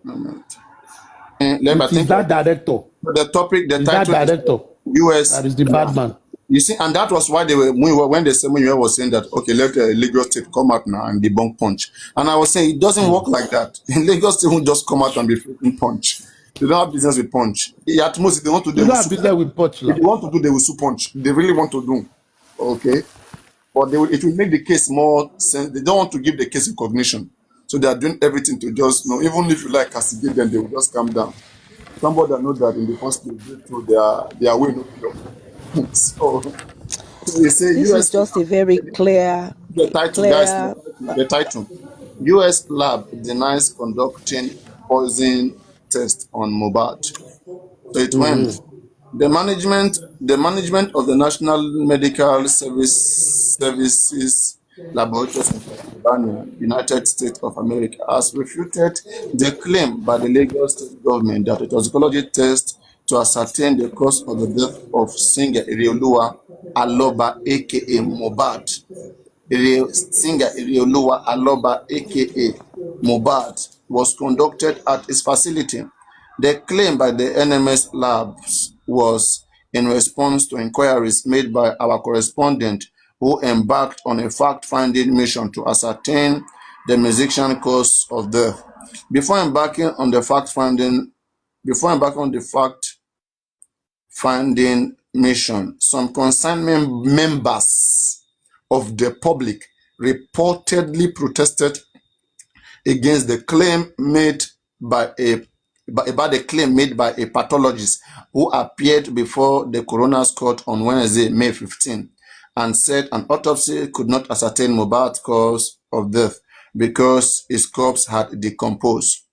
Moment. I It is think that director. the topic, the It's that title is director U.S. that is the bad man. You see, and that was why they were when the Samuel was saying that okay, let Lagos State come out now and debunk Punch. And I was saying it doesn't work like that. Lagos State won't just come out and be freaking Punch. They don't have business with Punch. At most, if they want to, they We will don't have sue. business with Punch If now. they want to do, they will sue Punch. They really want to do. Okay, but it will make the case more sense. They don't want to give the case recognition, so they are doing everything to just even if you like castigate them, they will just calm down. Somebody that knows that in the first place, they through their way no pure. So they say This is US just a very clear, the title, guys, clear. the title. US lab denies conducting poison test on Mohbad. So it went. The management of the National Medical Services Laboratories in Pennsylvania, United States of America, has refuted the claim by the Lagos State government that a toxicology test to ascertain the cause of the death of singer Irioluwa Aloba, aka Mohbad, singer Irioluwa Aloba, aka Mohbad, was conducted at his facility. The claim by the NMS Labs was in response to inquiries made by our correspondent who embarked on a fact-finding mission to ascertain the musician's cause of death. Before embarking on the fact-finding mission, some concerned members of the public reportedly protested against the claim made by a pathologist who appeared before the coroner's court on Wednesday, May 15, and said an autopsy could not ascertain Mohbad's cause of death because his corpse had decomposed.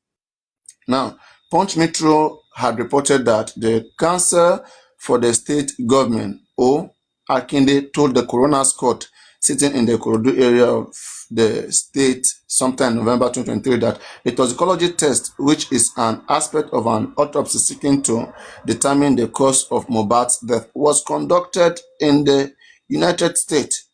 Now, Punch Metro had reported that the counsel for the state government, O. Akinde, told the coroner's court sitting in the Ikorodu area of the state sometime in November 2023 that a toxicology test, which is an aspect of an autopsy seeking to determine the cause of Mohbad's death, was conducted in the United States.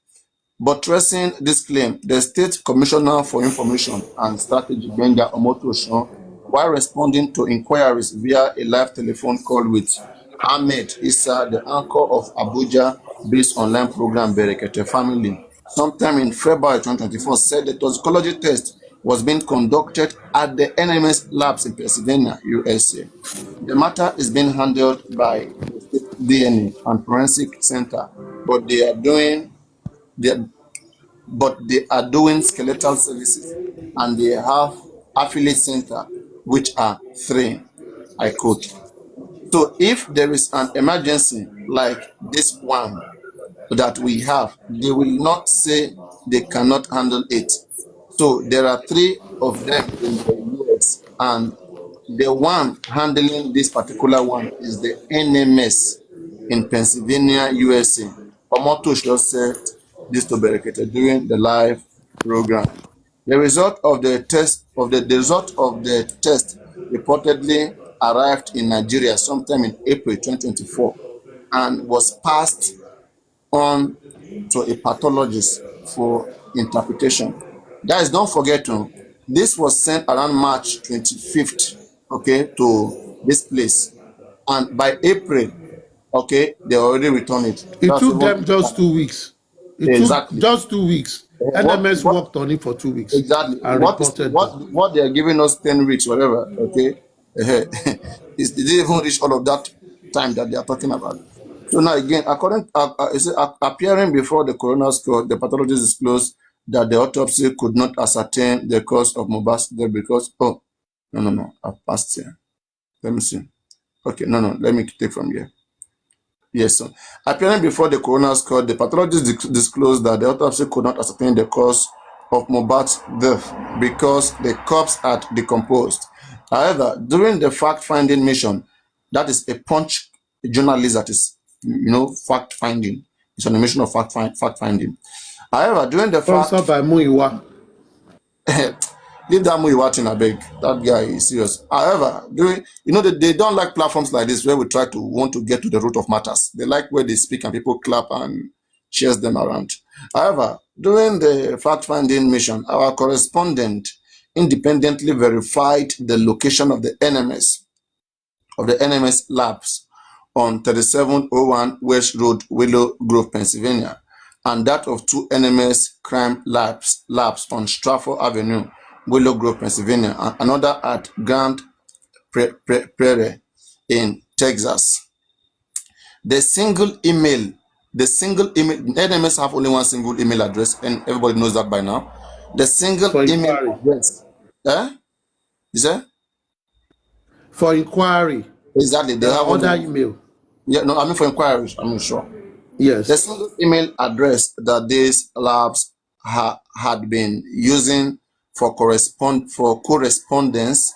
Buttressing this claim, the State Commissioner for Information and Strategy, Benga Omotosho, while responding to inquiries via a live telephone call with Ahmed Issa, the anchor of Abuja-based online program Berekete Family, sometime in February 2024, said the toxicology test was being conducted at the NMS Labs in Pennsylvania, USA. The matter is being handled by the State DNA and Forensic Center, but they are doing skeletal services and they have affiliate center, which are three. I quote. So if there is an emergency like this one that we have, they will not say they cannot handle it. So there are three of them in the US, and the one handling this particular one is the NMS in Pennsylvania, USA. Omotosh just said this to Berekete during the live program. The result of the test reportedly arrived in Nigeria sometime in April 2024 and was passed on to a pathologist for interpretation. Guys, don't forget this was sent around March 25th, okay, to this place. And by April, okay, they already returned it. It That's took even them just 2 weeks. It took exactly. just 2 weeks. NMS What worked on it for 2 weeks exactly and reported back. what they are giving us 10 weeks, whatever, okay? It didn't even reach all of that time that they are talking about. So now again, appearing before the coroner's court, the pathologist disclosed that the autopsy could not ascertain the cause of Mohbad's death because I've passed here. Let me see. Okay, let me take from here. Yes, sir. Appearing before the coroner's court, the pathologist disclosed that the autopsy could not ascertain the cause of Mohbad's death because the corpse had decomposed. However, during the fact-finding mission, that is a Punch journalist that is, fact-finding. It's on a mission of fact-finding. However, during the Sponsored by Muiwa. leave that Muiwa thing, I beg. That guy is serious. However, they don't like platforms like this where we try to want to get to the root of matters. They like where they speak and people clap and cheers them around. However, during the fact-finding mission, our correspondent independently verified the location of the NMS labs on 3701 West Road, Willow Grove, Pennsylvania, and that of two NMS crime labs on Stratford Avenue, Willow Grove, Pennsylvania, and another at Grand Prairie in Texas. The single email, NMS have only one single email address, and everybody knows that by now. The single For email inquiry. address. Is that? For inquiry. Exactly. They There have are other only. email. Yeah, no, I mean for inquiries, I'm sure. The Yes. single email address that these labs had been using for correspondence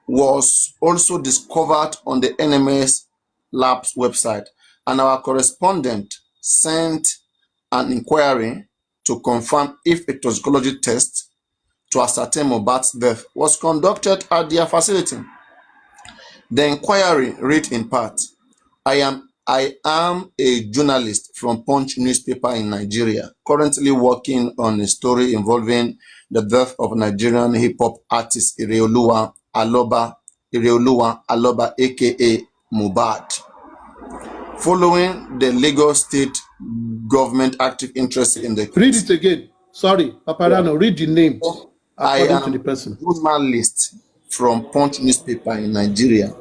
was also discovered on the NMS Labs website, and our correspondent sent an inquiry to confirm if a toxicology test to ascertain Mohbad's death was conducted at their facility. The inquiry read in part, I am a journalist from Punch newspaper in Nigeria, currently working on a story involving the death of Nigerian hip-hop artist Ireoluwa Aloba, aka Mohbad. Following the Lagos State government active interest in the case. Read it again. Sorry, Paparano, read the name I according to am the person. a journalist from Punch newspaper in Nigeria,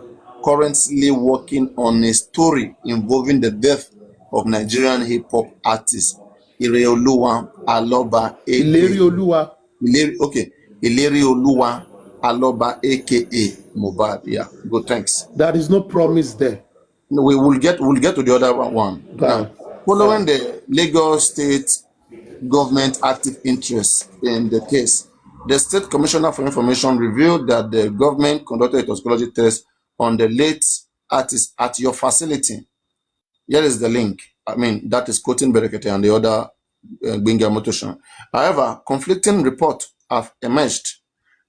currently working on a story involving the death of Nigerian hip-hop artist Ireoluwa Aloba, Ilerioluwa. Ilerioluwa Aloba, aka Mohbad. Yeah, good, thanks. There is no promise there. No, we'll get to the other one. Now, following the Lagos State government active interest in the case, the State Commissioner for Information revealed that the government conducted a toxicology test on the late artist at your facility. Here is the link. I mean, that is quoting Berekete and the other Gbenga Omotosho. However, conflicting reports have emerged,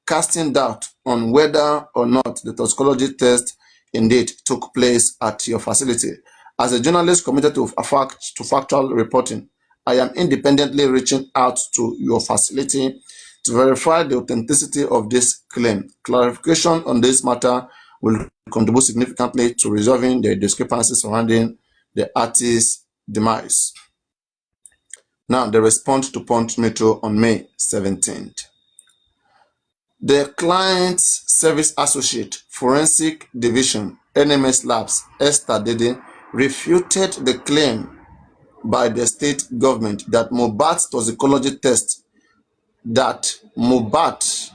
casting doubt on whether or not the toxicology test indeed took place at your facility. As a journalist committed to factual reporting, I am independently reaching out to your facility to verify the authenticity of this claim. Clarification on this matter will contribute significantly to resolving the discrepancies surrounding the artist's demise. Now, the response to Punch Metro on May 17th. The Client's Service Associate, Forensic Division, NMS Labs, Esther Dede, refuted the claim by the state government that Mohbad's toxicology test, Mohbad's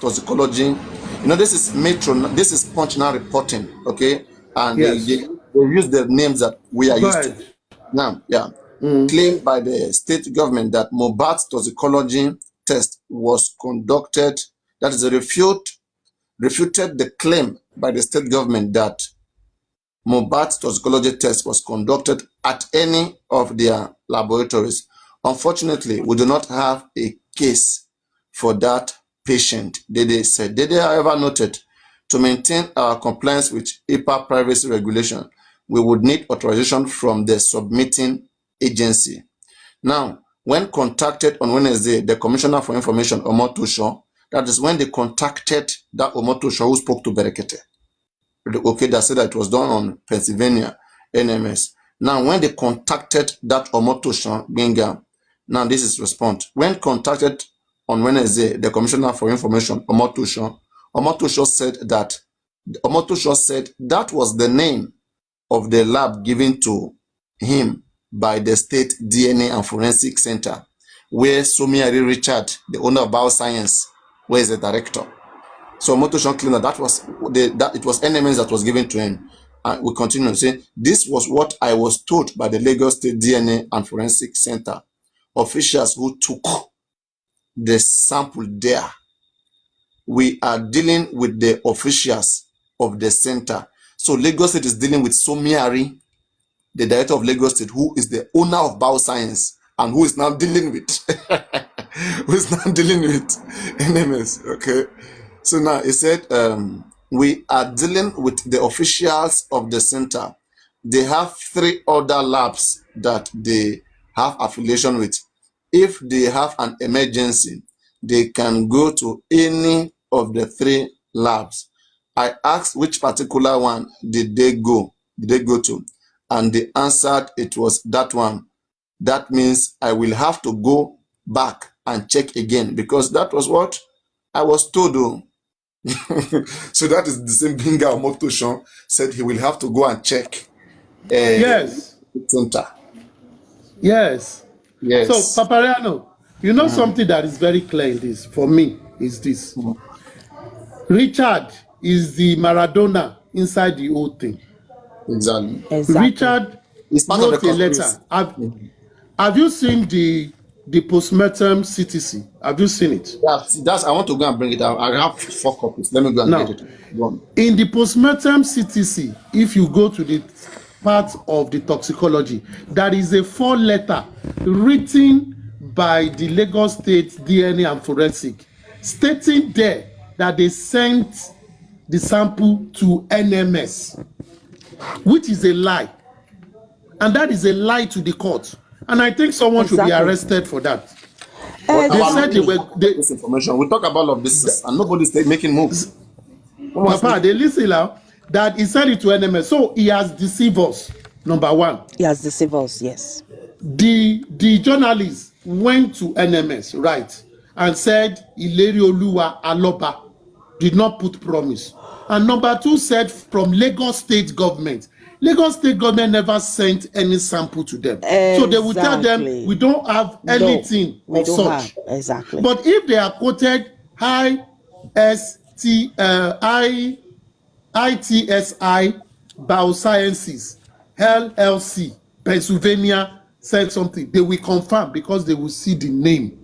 toxicology, this is Metro, this is Punch now reporting, okay? And Yes. they use the names that we are used to. Now, yeah. Claimed by the state government that Mohbad's toxicology test was conducted, that is refuted the claim by the state government that Mohbad's toxicology test was conducted at any of their laboratories. Unfortunately, we do not have a case for that patient, Dede said. Dede, however, noted, to maintain our compliance with HIPAA privacy regulation, we would need authorization from the submitting agency. Now, when contacted on Wednesday, the Commissioner for Information, Omotosho, that is when they contacted that Omotosho who spoke to Berekete, okay, that said that it was done on Pennsylvania NMS. Now, when they contacted that Omotosho Gbenga, now this is response. When contacted on Wednesday, the Commissioner for Information, Omotosho said that was the name of the lab given to him by the State DNA and Forensic Center, where Somiari Richard, the owner of Bioscience, was the director. So Omotosho claimed that it was NMS that was given to him. And we continue to say, this was what I was told by the Lagos State DNA and Forensic Center officials who took the sample there. We are dealing with the officials of the center. So Lagos State is dealing with Somiari, the director of Lagos State, who is the owner of Bioscience and who is now dealing with NMS. Okay. So now he said, we are dealing with the officials of the center. They have 3 other labs that they have affiliation with. If they have an emergency, they can go to any of the 3 labs. I asked which particular one did they go to, and they answered it was that one. That means I will have to go back and check again, because that was what I was told. So that is the same Binga Omotoshan said he will have to go and check. Yes. Center. Yes. Yes. So, Papariano, you know something that is very clear in this, for me, is this. Richard is the Maradona inside the whole thing. Exactly. Richard wrote a letter. Have you seen the postmortem CTC? Have you seen it? That's I want to go and bring it out. I have 4 copies. Let me go and get it. Go on. In the postmortem CTC, if you go to the part of the toxicology, there is a 4-letter written by the Lagos State DNA and Forensic, stating there that they sent the sample to NMS, which is a lie. And that is a lie to the court. And I think someone should be arrested for that. They said they were this information. We talk about all of this and nobody's making moves. Papa, they listen now that he sent it to NMS. So he has deceived us. Number 1. He has deceived us, yes. The journalist went to NMS, right, and said Ileri Oluwa Aloba did not put promise. And number 2 said from Lagos State government. Lagos State government never sent any sample to them. Exactly. So they will tell them we don't have anything of such. Exactly. But if they are quoted ITSI Biosciences LLC, Pennsylvania, said something, they will confirm because they will see the name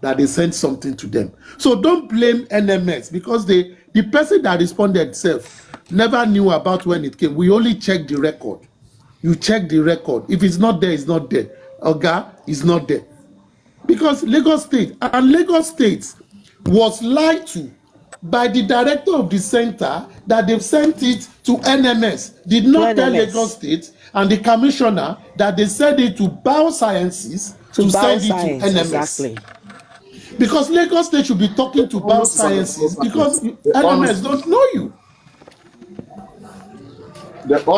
that they sent something to them. So don't blame NMS, because the person that responded itself never knew about when it came. We only check the record. You check the record. If it's not there, it's not there. Oga is not there. Because Lagos State was lied to by the director of the center that they've sent it to NMS. Did not tell Lagos State and the commissioner that they sent it to Biosciences to send it to NMS. Exactly. Because Lagos State should be talking to Biosciences because NMS don't know you.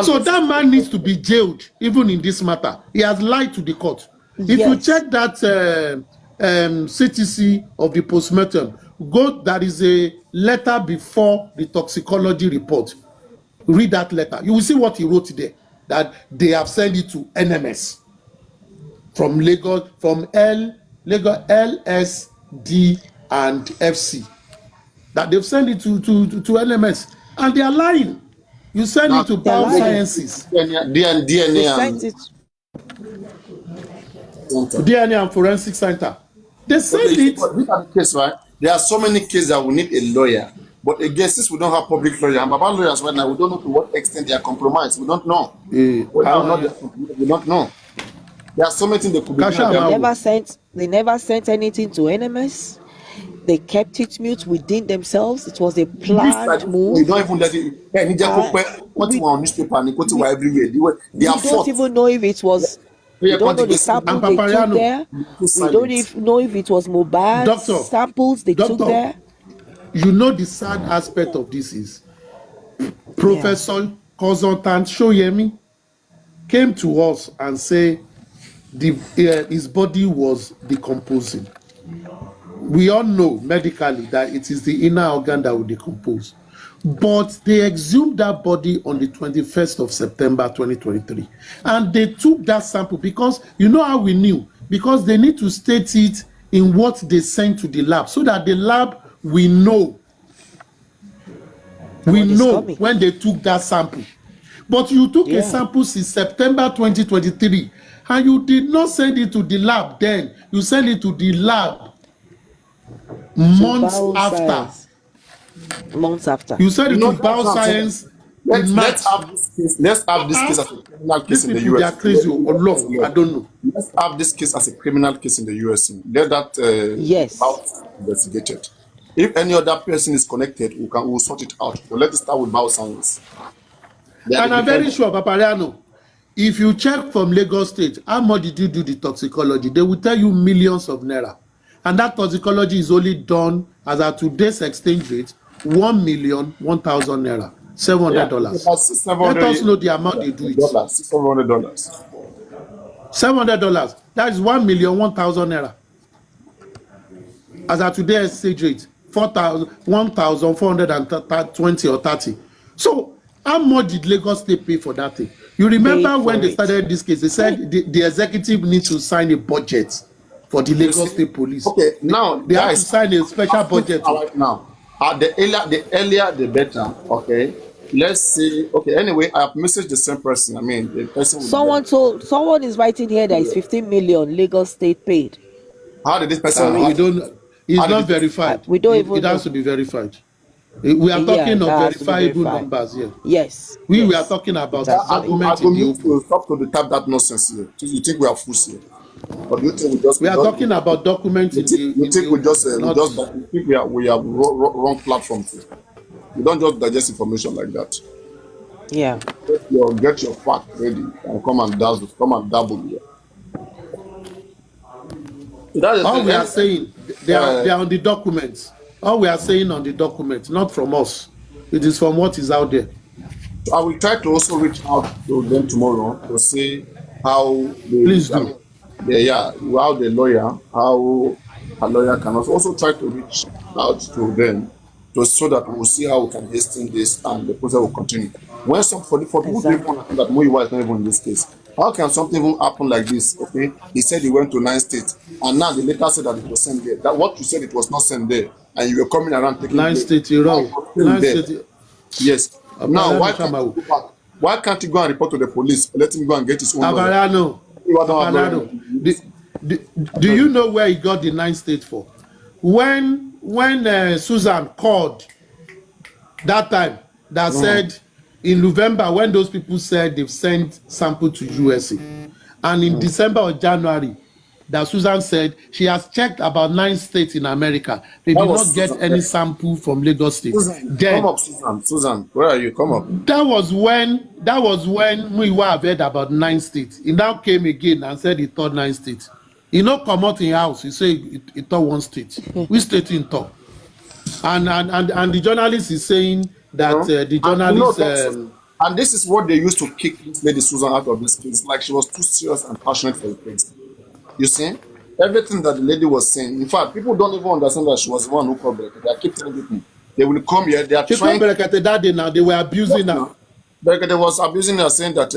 So that man needs to be jailed, even in this matter. He has lied to the court. If you check that CTC of the postmortem, there is a letter before the toxicology report. Read that letter. You will see what he wrote there, that they have sent it to NMS from Lagos, from Lagos LSD and FC. That they've sent it to NMS, and they are lying. You send it to Biosciences. DNA and Forensic Center. They send it. Look at the case, right? There are so many cases that we need a lawyer. But again, since we don't have public lawyers, and Baba lawyers right now, we don't know to what extent they are compromised. We don't know. We don't know. There are so many things they could be doing. They never sent anything to NMS. They kept it mute within themselves. It was a planned move. We don't even let it. We don't even know if it was. We don't know the sample they took there. We don't even know if it was mobile samples they took there. You know the sad aspect of this is Professor Consultant Shoyemi came to us and said his body was decomposing. We all know medically that it is the inner organ that will decompose. But they exhumed that body on the 21st of September 2023. And they took that sample because, you know how we knew? Because they need to state it in what they sent to the lab so that the lab will know. We know when they took that sample. But you took a sample since September 2023 and you did not send it to the lab then. You sent it to the lab months after. You said it to Bioscience. Let's have this case. Let's have this case as a criminal case in the US. They are crazy or long. I don't know. Let's have this case as a criminal case in the US. Let that investigated. If any other person is connected, we'll sort it out. But let us start with Bioscience. And I'm very sure, Papariano, if you check from Lagos State, how much did you do the toxicology? They will tell you millions of naira. And that toxicology is only done as at today's exchange rate, 1,001,000 naira, $700. Let us know the amount they do it. $600. $700. That is 1,001,000 naira. As at today's exchange rate, 1,420 or 30. So how much did Lagos State pay for that thing? You remember when they started this case, they said the executive needs to sign a budget for the Lagos State Police. Okay, now they have to sign a special budget. Right now, the earlier the better. Okay, let's see. Okay, anyway, I have messaged the same person. I mean, the person. Someone is writing here that it's 15 million Lagos State paid. How did this person? We don't. It's not verified. We don't even. It has to be verified. We are talking of verifiable numbers here. Yes. We are talking about documents in the open. Stop to the tap that nonsense here. You think we are fools here? Or do you think we just? We are talking about documents in the. You think we just? You think we have wrong platform here? You don't just digest information like that. Yeah. Get your fact ready and come and dabble here. All we are saying, they are on the documents. All we are saying on the document, not from us. It is from what is out there. I will try to also reach out to them tomorrow to see how how a lawyer can also try to reach out to them so that we will see how we can hasten this and the process will continue. When for people that Muyiwa is not even in this case, how can something even happen like this? Okay, he said he went to 9 states, and now the letter said that it was sent there. That what you said it was not sent there, and you were coming around taking 9 states, you're wrong. 9 states. Yes. Now why can't he go and report to the police? Let him go and get his own. Abarano. Do you know where he got the 9 states for? When Susan called that time, that said in November, when those people said they've sent sample to USA, and in December or January, that Susan said she has checked about 9 states in America. They did not get any sample from Lagos State. Come up, Susan, where are you? Come up. That was when Muyiwa heard about 9 states. He now came again and said he thought 9 states. He not come out in house. He said he thought 1 state. Which state in thought? And the journalist is saying that the journalist. And this is what they used to kick Lady Susan out of this case. Like she was too serious and passionate for the case. You see, everything that the lady was saying. In fact, people don't even understand that she was the one who called Berekete. I keep telling people they will come here. They are trying. Berekete that day now. They were abusing her. Berekete was abusing her, saying that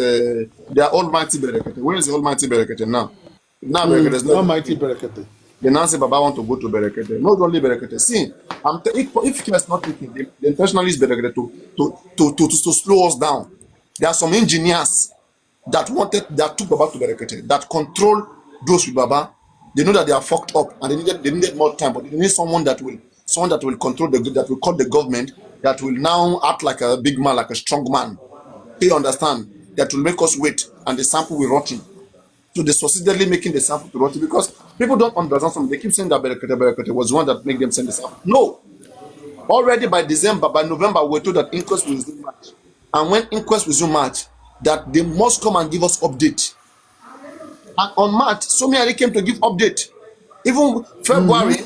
they are almighty Berekete. Where is the almighty Berekete now? Now Berekete is not almighty Berekete. The Nancy Baba want to go to Berekete. Not only Berekete. See, if care is not taken, the intentionally is Berekete to slow us down. There are some engineers that took Baba to Berekete, that control those with Baba. They know that they are fucked up and they needed more time, but they need someone that will control that will call the government, that will now act like a big man, like a strong man. They understand that will make us wait and the sample will rot in. So they succeedingly making the sample to rot in because people don't understand something. They keep saying that Berekete was the one that made them send the sample. No. Already by November, we're told that inquest will resume March. And when inquest resume March, that they must come and give us update. And on March, Somiari came to give update. Even February,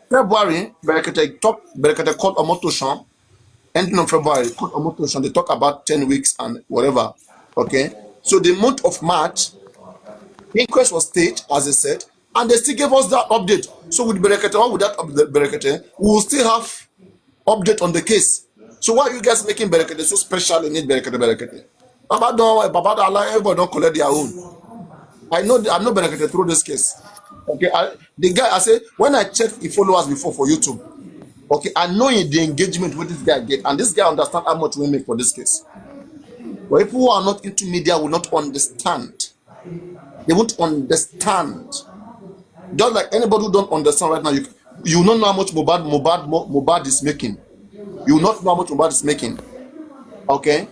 Berekete called Omotoshan. Ending of February, called Omotoshan. They talk about 10 weeks and whatever. Okay. So the month of March, inquest was staged, as they said, and they still gave us that update. So with Berekete, or with that Berekete, we will still have update on the case. So why are you guys making Berekete so special? You need Berekete. Baba everybody don't collect their own. I know Berekete through this case. Okay, I say when I check the followers before for YouTube, okay, I know the engagement with this guy get, and this guy understand how much we make for this case. But people who are not into media will not understand. They won't understand. Just like anybody who don't understand right now, you don't know how much Mohbad is making. You will not know how much Mohbad is making. Okay?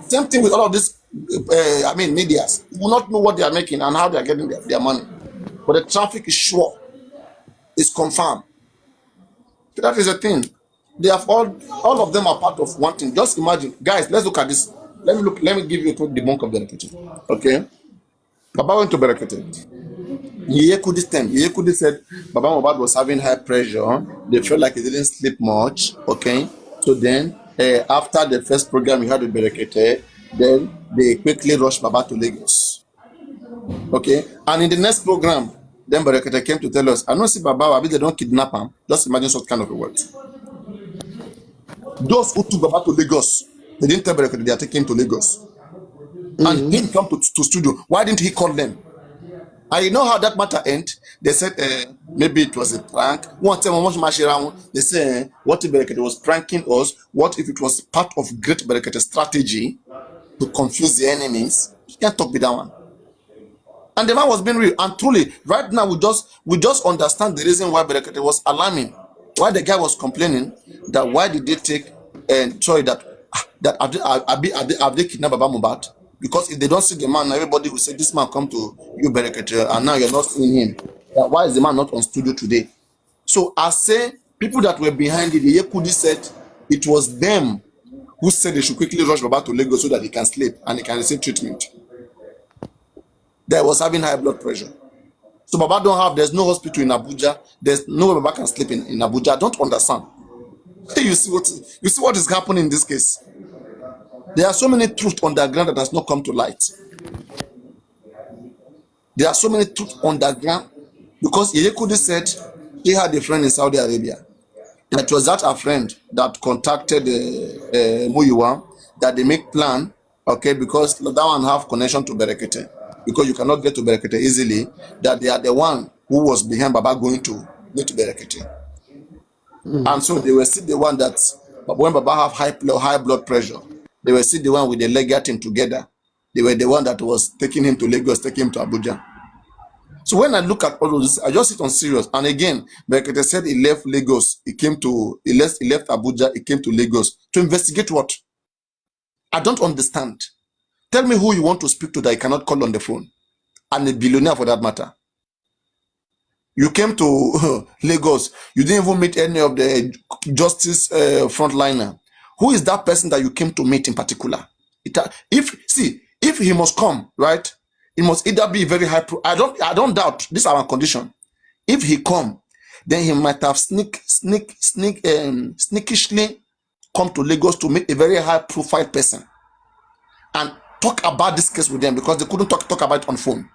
Same thing with all of this, medias. You will not know what they are making and how they are getting their money. But the traffic is sure. It's confirmed. So that is the thing. They have all of them are part of one thing. Just imagine. Guys, let's look at this. Let me give you a quick debunk of Berekete. Okay? Baba went to Berekete. Yekudi said Baba Mohbad was having high pressure. They felt like he didn't sleep much. Okay, so then after the first program he had with Berekete, then they quickly rushed Baba to Lagos. Okay, and in the next program, then Berekete came to tell us, I don't see Baba, they don't kidnap him. Just imagine what kind of a word. Those who took Baba to Lagos, they didn't tell Berekete they are taking him to Lagos. And him come to studio. Why didn't he call them? And you know how that matter ended? They said maybe it was a prank. One time, they said, what if Berekete was pranking us? What if it was part of great Berekete strategy to confuse the enemies? You can't talk with that one. And the man was being real. And truly, right now, we just understand the reason why Berekete was alarming. Why the guy was complaining that why did they take have they kidnapped Baba Mohbad? Because if they don't see the man, everybody will say, this man come to you, Berekete, and now you're not seeing him. Why is the man not on studio today? So I say, people that were behind it, the Yekudi said it was them who said they should quickly rush Baba to Lagos so that he can sleep and he can receive treatment. They was having high blood pressure. So Baba there's no hospital in Abuja. There's no way Baba can sleep in Abuja. I don't understand. You see what is happening in this case? There are so many truths on the ground that has not come to light. There are so many truths on the ground because Yekudi said he had a friend in Saudi Arabia. It was that a friend that contacted Muyiwa that they make plan, okay, because that one have connection to Berekete. Because you cannot get to Berekete easily, that they are the one who was behind Baba going to Berekete. And so they were still the one that, when Baba have high blood pressure, they were still the one with the Legat team together. They were the one that was taking him to Lagos, taking him to Abuja. So when I look at all of this, I just sit on serious. And again, Berekete said he left Lagos, he left Abuja, he came to Lagos to investigate what? I don't understand. Tell me who you want to speak to that you cannot call on the phone. And a billionaire for that matter. You came to Lagos. You didn't even meet any of the justice frontliner. Who is that person that you came to meet in particular? If he must come, right? It must either be very high. I don't doubt this is our condition. If he come, then he might have sneakishly come to Lagos to meet a very high profile person and talk about this case with them because they couldn't talk about it on phone.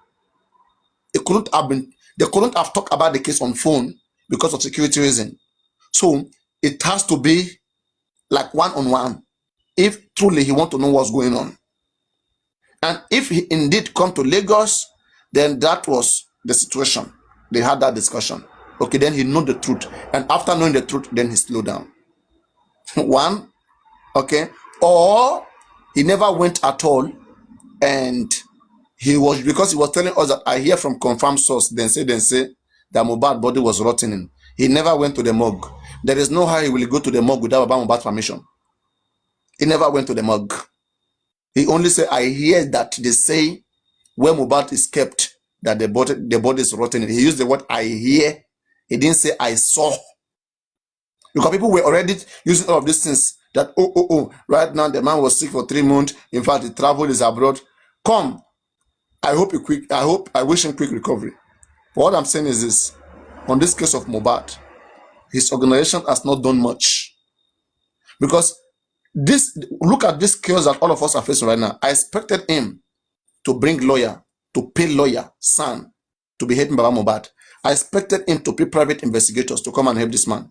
They couldn't have talked about the case on phone because of security reason. So it has to be like one-on-one if truly he want to know what's going on. And if he indeed come to Lagos, then that was the situation. They had that discussion. Okay, then he know the truth. And after knowing the truth, then he slowed down. One, okay, or he never went at all, and because he was telling us that I hear from confirmed source, then say that Mohbad's body was rotting. He never went to the morgue. There is no how he will go to the morgue without Baba Mohbad's permission. He never went to the morgue. He only said, I hear that they say where Mohbad is kept, that the body is rotting. He used the word I hear. He didn't say I saw. Because people were already using all of these things that, right now the man was sick for 3 months. In fact, he traveled, is abroad. Come. I wish him quick recovery. But what I'm saying is this. On this case of Mohbad, his organization has not done much. Because look at this chaos that all of us are facing right now. I expected him to bring lawyer, to pay lawyer, son, to be helping Baba Mohbad. I expected him to pay private investigators to come and help this man.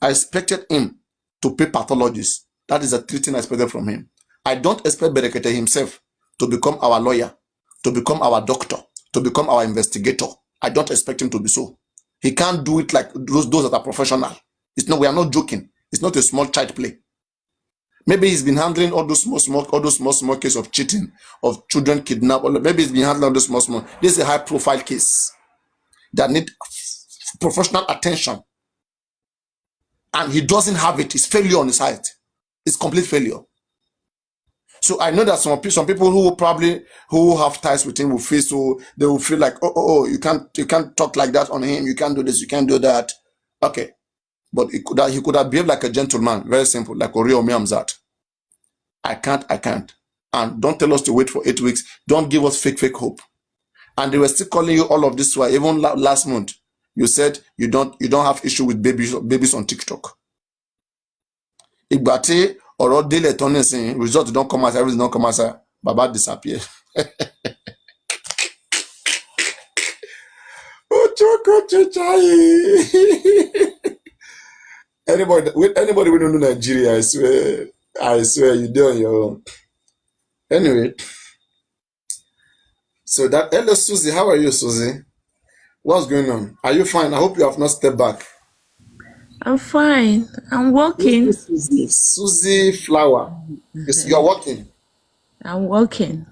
I expected him to pay pathologists. That is the thing I expected from him. I don't expect Berekete himself to become our lawyer, to become our doctor, to become our investigator. I don't expect him to be so. He can't do it like those that are professional. We are not joking. It's not a small child play. Maybe he's been handling all those small cases of cheating, of children kidnapped. Maybe he's been handling all those small. This is a high profile case that need professional attention. And he doesn't have it. It's failure on his side. It's complete failure. So I know that some people who have ties with him will feel so, they will feel like, you can't talk like that on him. You can't do this. You can't do that. Okay. But he could have behaved like a gentleman. Very simple. Like Ori Omiamzat. I can't. And don't tell us to wait for 8 weeks. Don't give us fake hope. and they were still calling you all of this while. Even last month, you said you don't have issue with babies on TikTok. Igbate or daily saying result don't come as everything don't come as Baba disappear. Anybody we don't know Nigeria, I swear you do on your own. Anyway, so that hello Susie, how are you, Susie? What's going on? Are you fine? I hope you have not stepped back. I'm fine. I'm working. Susie Flower. You're working. I'm working.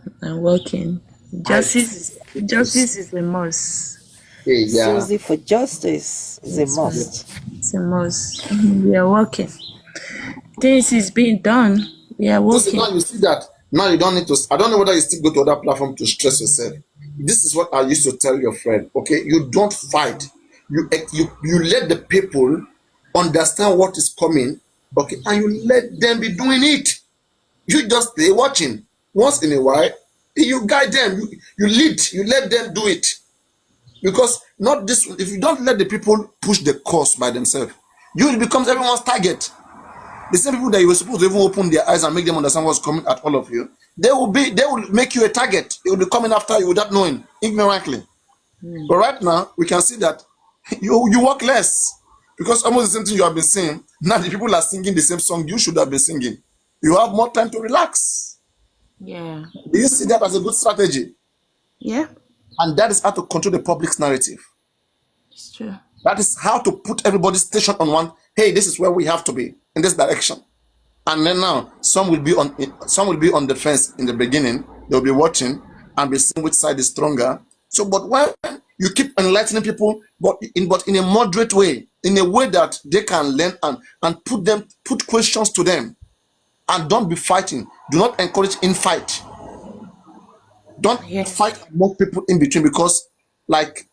Justice is a must. Hey, yeah. Susie for justice is a must. It's a must. We are working. Things is being done. We are working. Susie, now you see that. Now you don't need to. I don't know whether you still go to other platform to stress yourself. This is what I used to tell your friend. Okay, you don't fight. You let the people understand what is coming. Okay, and you let them be doing it. You just stay watching. Once in a while, you guide them. You lead. You let them do it. Because not this. If you don't let the people push the cause by themselves, you become everyone's target. The same people that you were supposed to even open their eyes and make them understand what's coming at all of you, they will make you a target. They will be coming after you without knowing, ignorantly. But right now, we can see that you work less because almost the same thing you have been saying. Now the people are singing the same song you should have been singing. You have more time to relax. Yeah. Do you see that as a good strategy? Yeah. And that is how to control the public's narrative. It's true. That is how to put everybody's station on one. Hey, this is where we have to be in this direction. And then now some will be on the fence in the beginning. They'll be watching and be seeing which side is stronger. So, but when you keep enlightening people, but in a moderate way, in a way that they can learn and put questions to them, and don't be fighting. Do not encourage infight. Don't fight among people in between, because like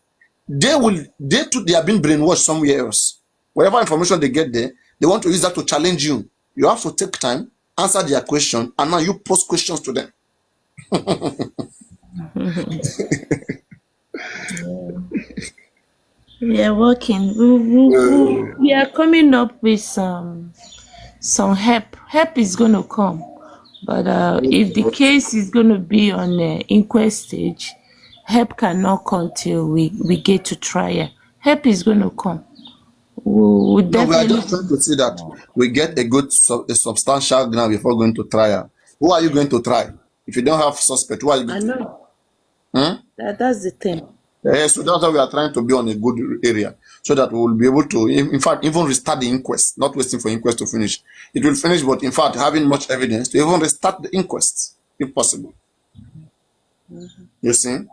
they are being brainwashed somewhere else. Whatever information they get there, they want to use that to challenge you. You have to take time, answer their question, and now you post questions to them. We are working. We are coming up with some help. Help is going to come. But if the case is going to be on the inquest stage, help cannot come till we get to trial. Help is going to come. We are just trying to see that we get a substantial ground before going to trial. Who are you going to try? If you don't have suspect, who are you going to try? That's the thing. So that's why we are trying to be on a good area, so that we will be able to, in fact, even restart the inquest, not waiting for inquest to finish. It will finish, but in fact, having much evidence to even restart the inquest, if possible. You see?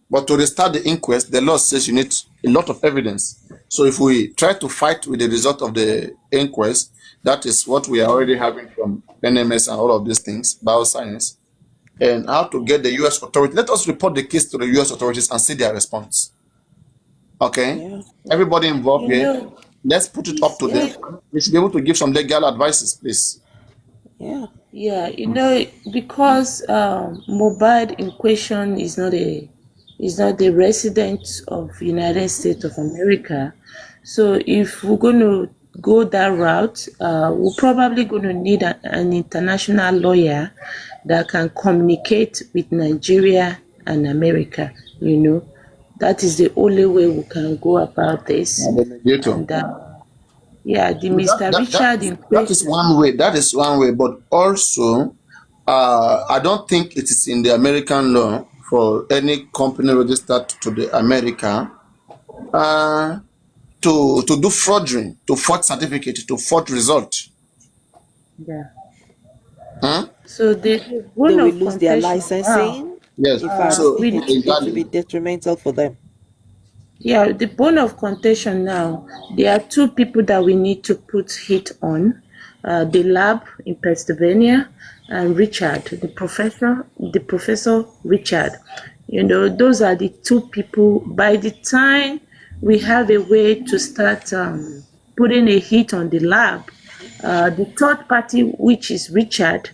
But to restart the inquest, the law says you need a lot of evidence. So if we try to fight with the result of the inquest, that is what we are already having from NMS and all of these things, bioscience, and how to get the U.S. authorities. Let us report the case to the U.S. authorities and see their response. Okay? Yeah. Everybody involved here, let's put it up to them. We should be able to give some legal advices, please. Yeah, because Mohbad in question is not a resident of United States of America. So if we're going to go that route, we're probably going to need an international lawyer that can communicate with Nigeria and America. That is the only way we can go about this. And, Mr. Richard in question. That is one way. That is one way. But also, I don't think it is in the American law for any company registered to the America to do fraudulent, to forge certificate, to forge result. So they will lose their licensing. Yes. So it will be detrimental for them. Yeah, the bone of contention now, there are two people that we need to put hit on. The lab in Pennsylvania and Richard, the professor Richard. Those are the two people. By the time we have a way to start putting a hit on the lab, the third party, which is Richard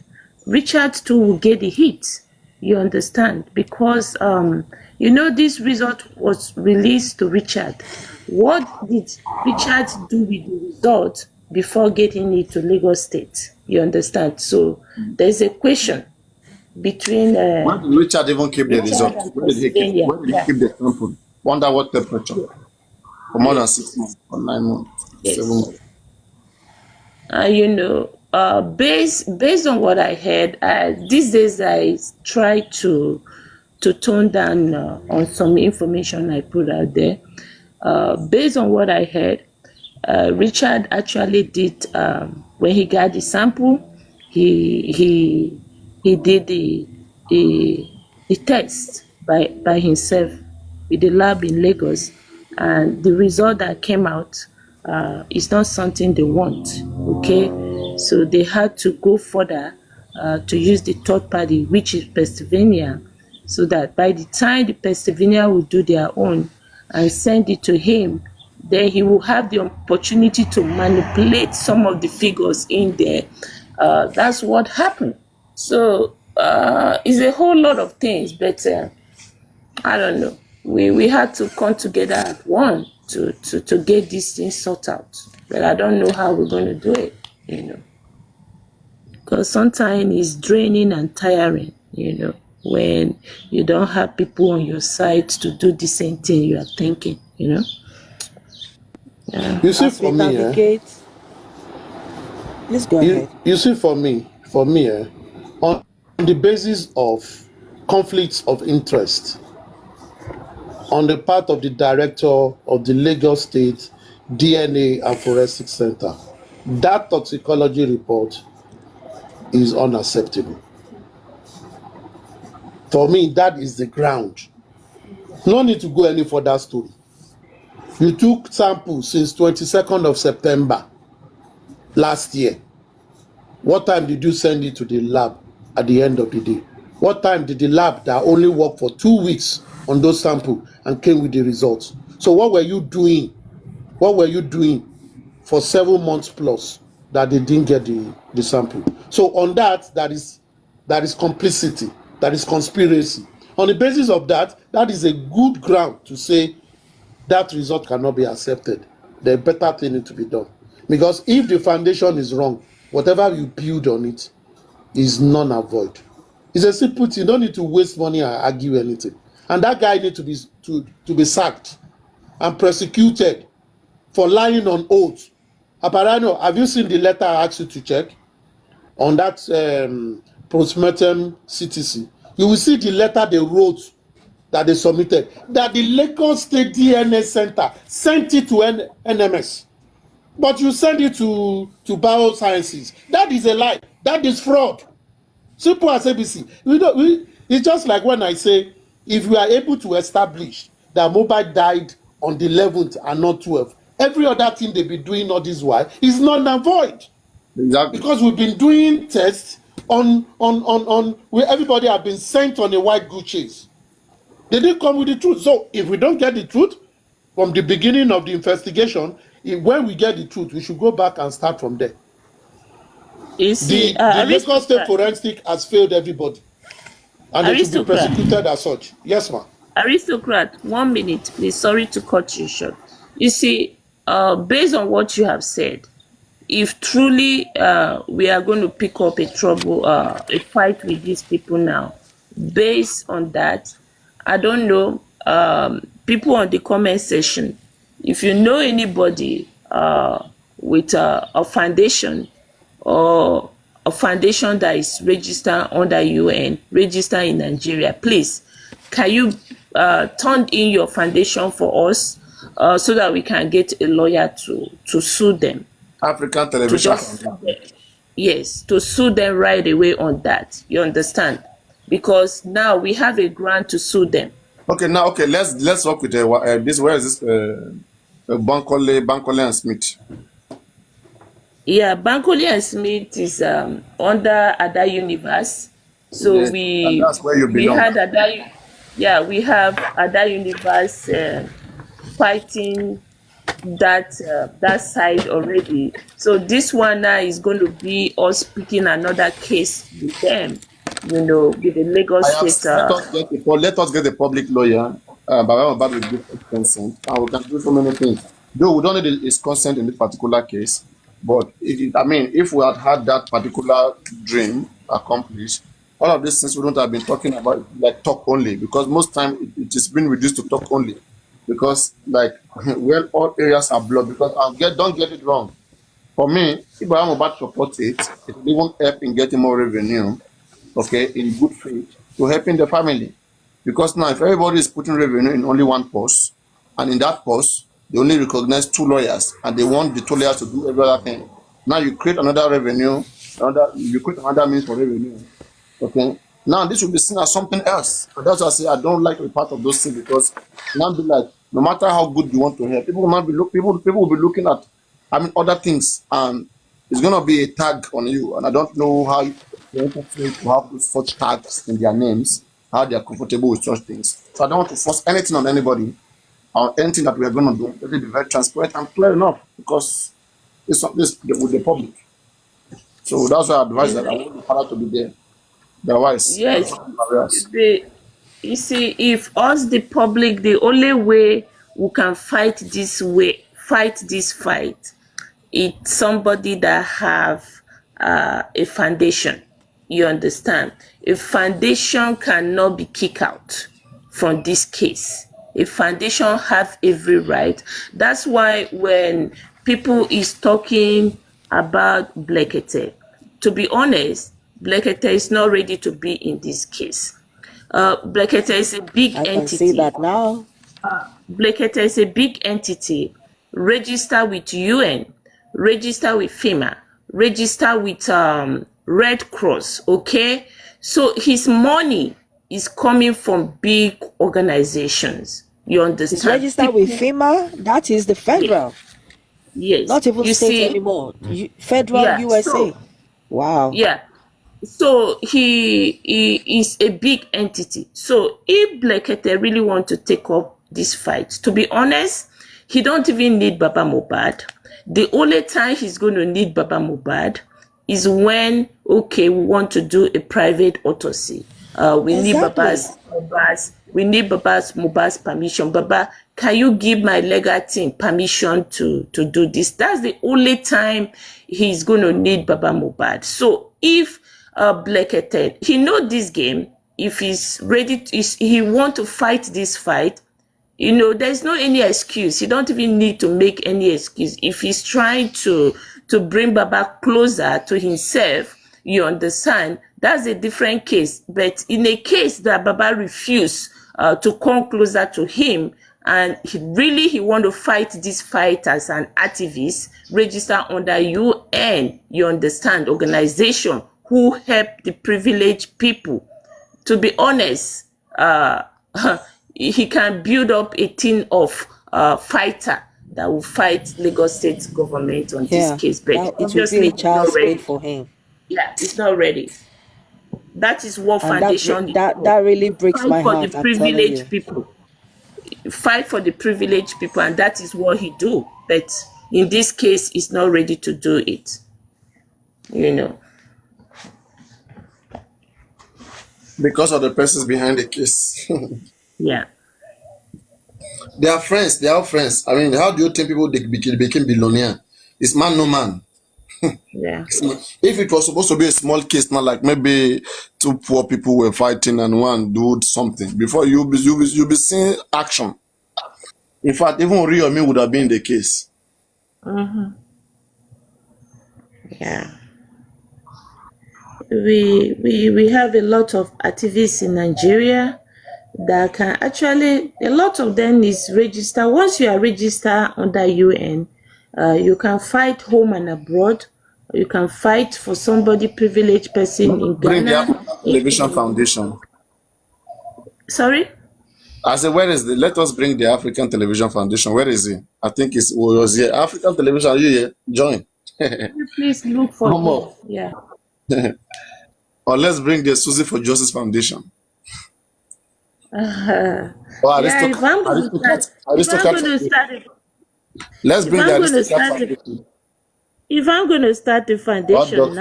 too will get the hit. You understand? Because You know, this result was released to Richard. What did Richard do with the result before getting it to Lagos State? You understand? So there's a question between. Where did Richard even keep the result? Where did he keep the sample? Under what temperature? For more than 6 months or 9 months, 7 months. You know, based on what I heard, these days I try to tone down on some information I put out there. Based on what I heard, Richard actually did, when he got the sample, he did the test by himself with the lab in Lagos, and the result that came out is not something they want. Okay, so they had to go further to use the third party, which is Pennsylvania, so that by the time the Pennsylvania will do their own and send it to him, then he will have the opportunity to manipulate some of the figures in there. That's what happened. So it's a whole lot of things, but I don't know. We had to come together at one to get these things sorted out. But I don't know how we're going to do it, you know. Because sometimes it's draining and tiring, you know, when you don't have people on your side to do the same thing you are thinking, you know. Yeah. You see, for me, please go ahead. You see, for me, on the basis of conflicts of interest on the part of the director of the Lagos State DNA and Forensic Center, that toxicology report is unacceptable. For me, that is the ground. No need to go any further story. You took samples since 22nd of September last year. What time did you send it to the lab at the end of the day? What time did the lab that only worked for 2 weeks on those samples and came with the results? So what were you doing? What were you doing for 7 months plus that they didn't get the sample? So on that is complicity, that is conspiracy. On the basis of that is a good ground to say that result cannot be accepted. The better thing needs to be done. Because if the foundation is wrong, whatever you build on it is non-avoid. It's a simple thing. You don't need to waste money and argue anything. And that guy needs to be sacked and prosecuted for lying on oath. Aparano, have you seen the letter I asked you to check on that postmortem CTC? You will see the letter they wrote that they submitted, that the Lagos State DNA Center sent it to NMS. But you send it to Biosciences. That is a lie. That is fraud. Simple as ABC. It's just like when I say, if we are able to establish that mobile died on the 11th and not 12th, every other thing they've been doing all this while is not avoid. Exactly. Because we've been doing tests on where everybody have been sent on a white goose chase. They didn't come with the truth. So if we don't get the truth from the beginning of the investigation, when we get the truth, we should go back and start from there. You see, the Lagos State Forensic has failed everybody. And they should be persecuted as such. Yes, ma'am. Aristocrat, 1 minute, please. Sorry to cut you short. You see, based on what you have said, if truly we are going to pick up a fight with these people now, based on that, I don't know, people on the comment section, if you know anybody with a foundation or a foundation that is registered under UN, registered in Nigeria, please, can you turn in your foundation for us so that we can get a lawyer to sue them? African Television. Yes, to sue them right away on that. You understand? Because now we have a grant to sue them. Okay, let's work with this. Where is this? Bankole and Smith. Yeah, Bankole and Smith is under Ada Universe. So yes, that's where you belong. We had Ada. Yeah, we have Ada Universe fighting that side already. So this one now is going to be us picking another case with them. with the Lagos I have State. let us get a public lawyer, Baba Mohbad will give his consent, and we can do so many things. Though we don't need his consent in this particular case, but I mean, if we had that particular dream accomplished, all of these things we don't have been talking about like talk only, because most time it is been reduced to talk only, because like well, all areas are blocked. Because don't get it wrong. For me, if Baba Mohbad supports it, it will even help in getting more revenue, okay, in good faith, to helping the family. Because now, if everybody is putting revenue in only one post, and in that post, they only recognize 2 lawyers, and they want the 2 lawyers to do every other thing. Now you create another revenue, you create another means for revenue. Okay. Now this will be seen as something else. And that's why I say I don't like to be part of those things, because now be like, no matter how good you want to help, people will not be people will be looking at other things, and it's gonna be a tag on you. And I don't know how they're afraid to have such tags in their names, how they are comfortable with such things. So I don't want to force anything on anybody, or anything that we are gonna do. Let it be very transparent and clear enough, because it's not this with the public. So that's why I advise that I want the father to be there. Otherwise, Yes, you see, if us the public, the only way we can fight this fight, it's somebody that have a foundation. You understand? A foundation cannot be kicked out from this case. A foundation have every right. That's why when people is talking about Blekete, to be honest, Blekete is not ready to be in this case. Blekete is a big entity. I can see that now. Blekete is a big entity. Register with UN, register with FEMA, register with Red Cross, okay? So his money is coming from big organizations. You understand? It's registered with FEMA. That is the federal. Yes. Not even state anymore. Federal USA. So, wow. Yeah. So he is a big entity. So if Blekete really want to take up this fight, to be honest, he don't even need Baba Mohbad. The only time he's going to need Baba Mohbad is when, okay, we want to do a private autopsy. We need Baba's Mohbad's permission. Baba, can you give my legal team permission to do this? That's the only time he's going to need Baba Mohbad. So if Blekete, he know this game, if he's ready, he want to fight this fight, there's no any excuse. He don't even need to make any excuse. If he's trying to bring Baba closer to himself, you understand, that's a different case. But in a case that Baba refused to come closer to him, and he want to fight this fight as an activist, register under UN, you understand, organization who help the privileged people. To be honest, he can build up a team of fighter that will fight Lagos State government on this case, but obviously it's not ready for him. Yeah, it's not ready. That is what and foundation that really breaks my heart. For the privileged people, fight for the privileged people, and that is what he do. But in this case, he's not ready to do it. Because of the persons behind the case. Yeah. They are friends. They are friends. I mean, how do you think people became billionaire? It's man, no man. Yeah. If it was supposed to be a small case, not like maybe 2 poor people were fighting and one dude something, before you'll be seeing action. In fact, even Oriyomi would have been the case. Yeah. We have a lot of activists in Nigeria that can actually, a lot of them is registered. Once you are registered under UN, you can fight home and abroad. You can fight for somebody privileged person in Bring Ghana. the African Television Foundation. Sorry? I said, where is let us bring the African Television Foundation. Where is he? I think it was here. African Television, are you here? Join. Please look for more. Yeah. Or let's bring the Susie for Justice Foundation. Let's bring the Aristocrat Foundation. If I'm going to start the foundation,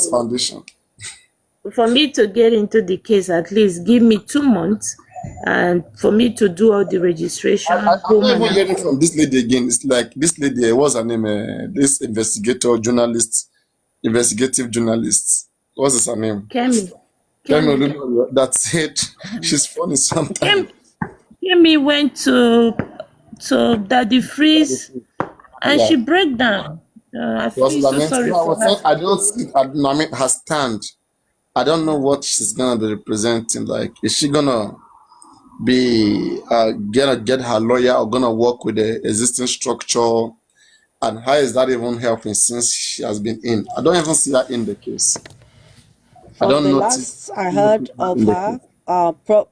Foundation. for me to get into the case, at least give me 2 months, and for me to do all the registration. I'm not even hearing from this lady again. It's like this lady, what's her name? This investigative journalist. What's her name? Kemi. That said, she's funny sometimes. Kemi went to Daddy Freeze, and she broke down. I feel so sorry for her. I don't see her stand. I don't know what she's gonna be representing. Like, is she gonna be get her lawyer, or gonna work with the existing structure? And how is that even helping since she has been in? I don't even see that in the case. From the last I heard of her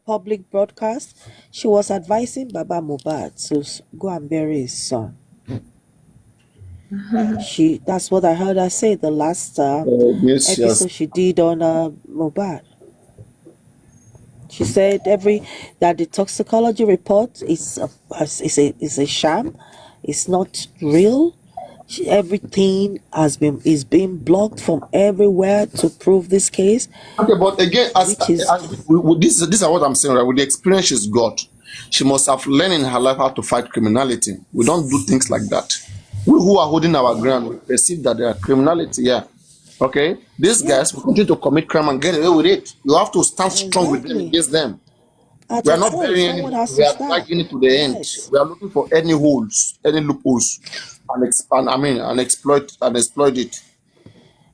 public broadcast, she was advising Baba Mohbad to go and bury his son. That's what I heard her say the last episode she did on Mohbad. She said that the toxicology report is a sham. It's not real. Everything is being blocked from everywhere to prove this case. Okay, but again, this is what I'm saying, right? With the experience she's got, she must have learned in her life how to fight criminality. We don't do things like that. We who are holding our ground, we perceive that there are criminality. Yeah. Okay. These guys will continue to commit crime and get away with it. You have to stand strong with them, against them. We are not burying it. We are dragging it to the end. We are looking for any holes, any loopholes, and exploit it.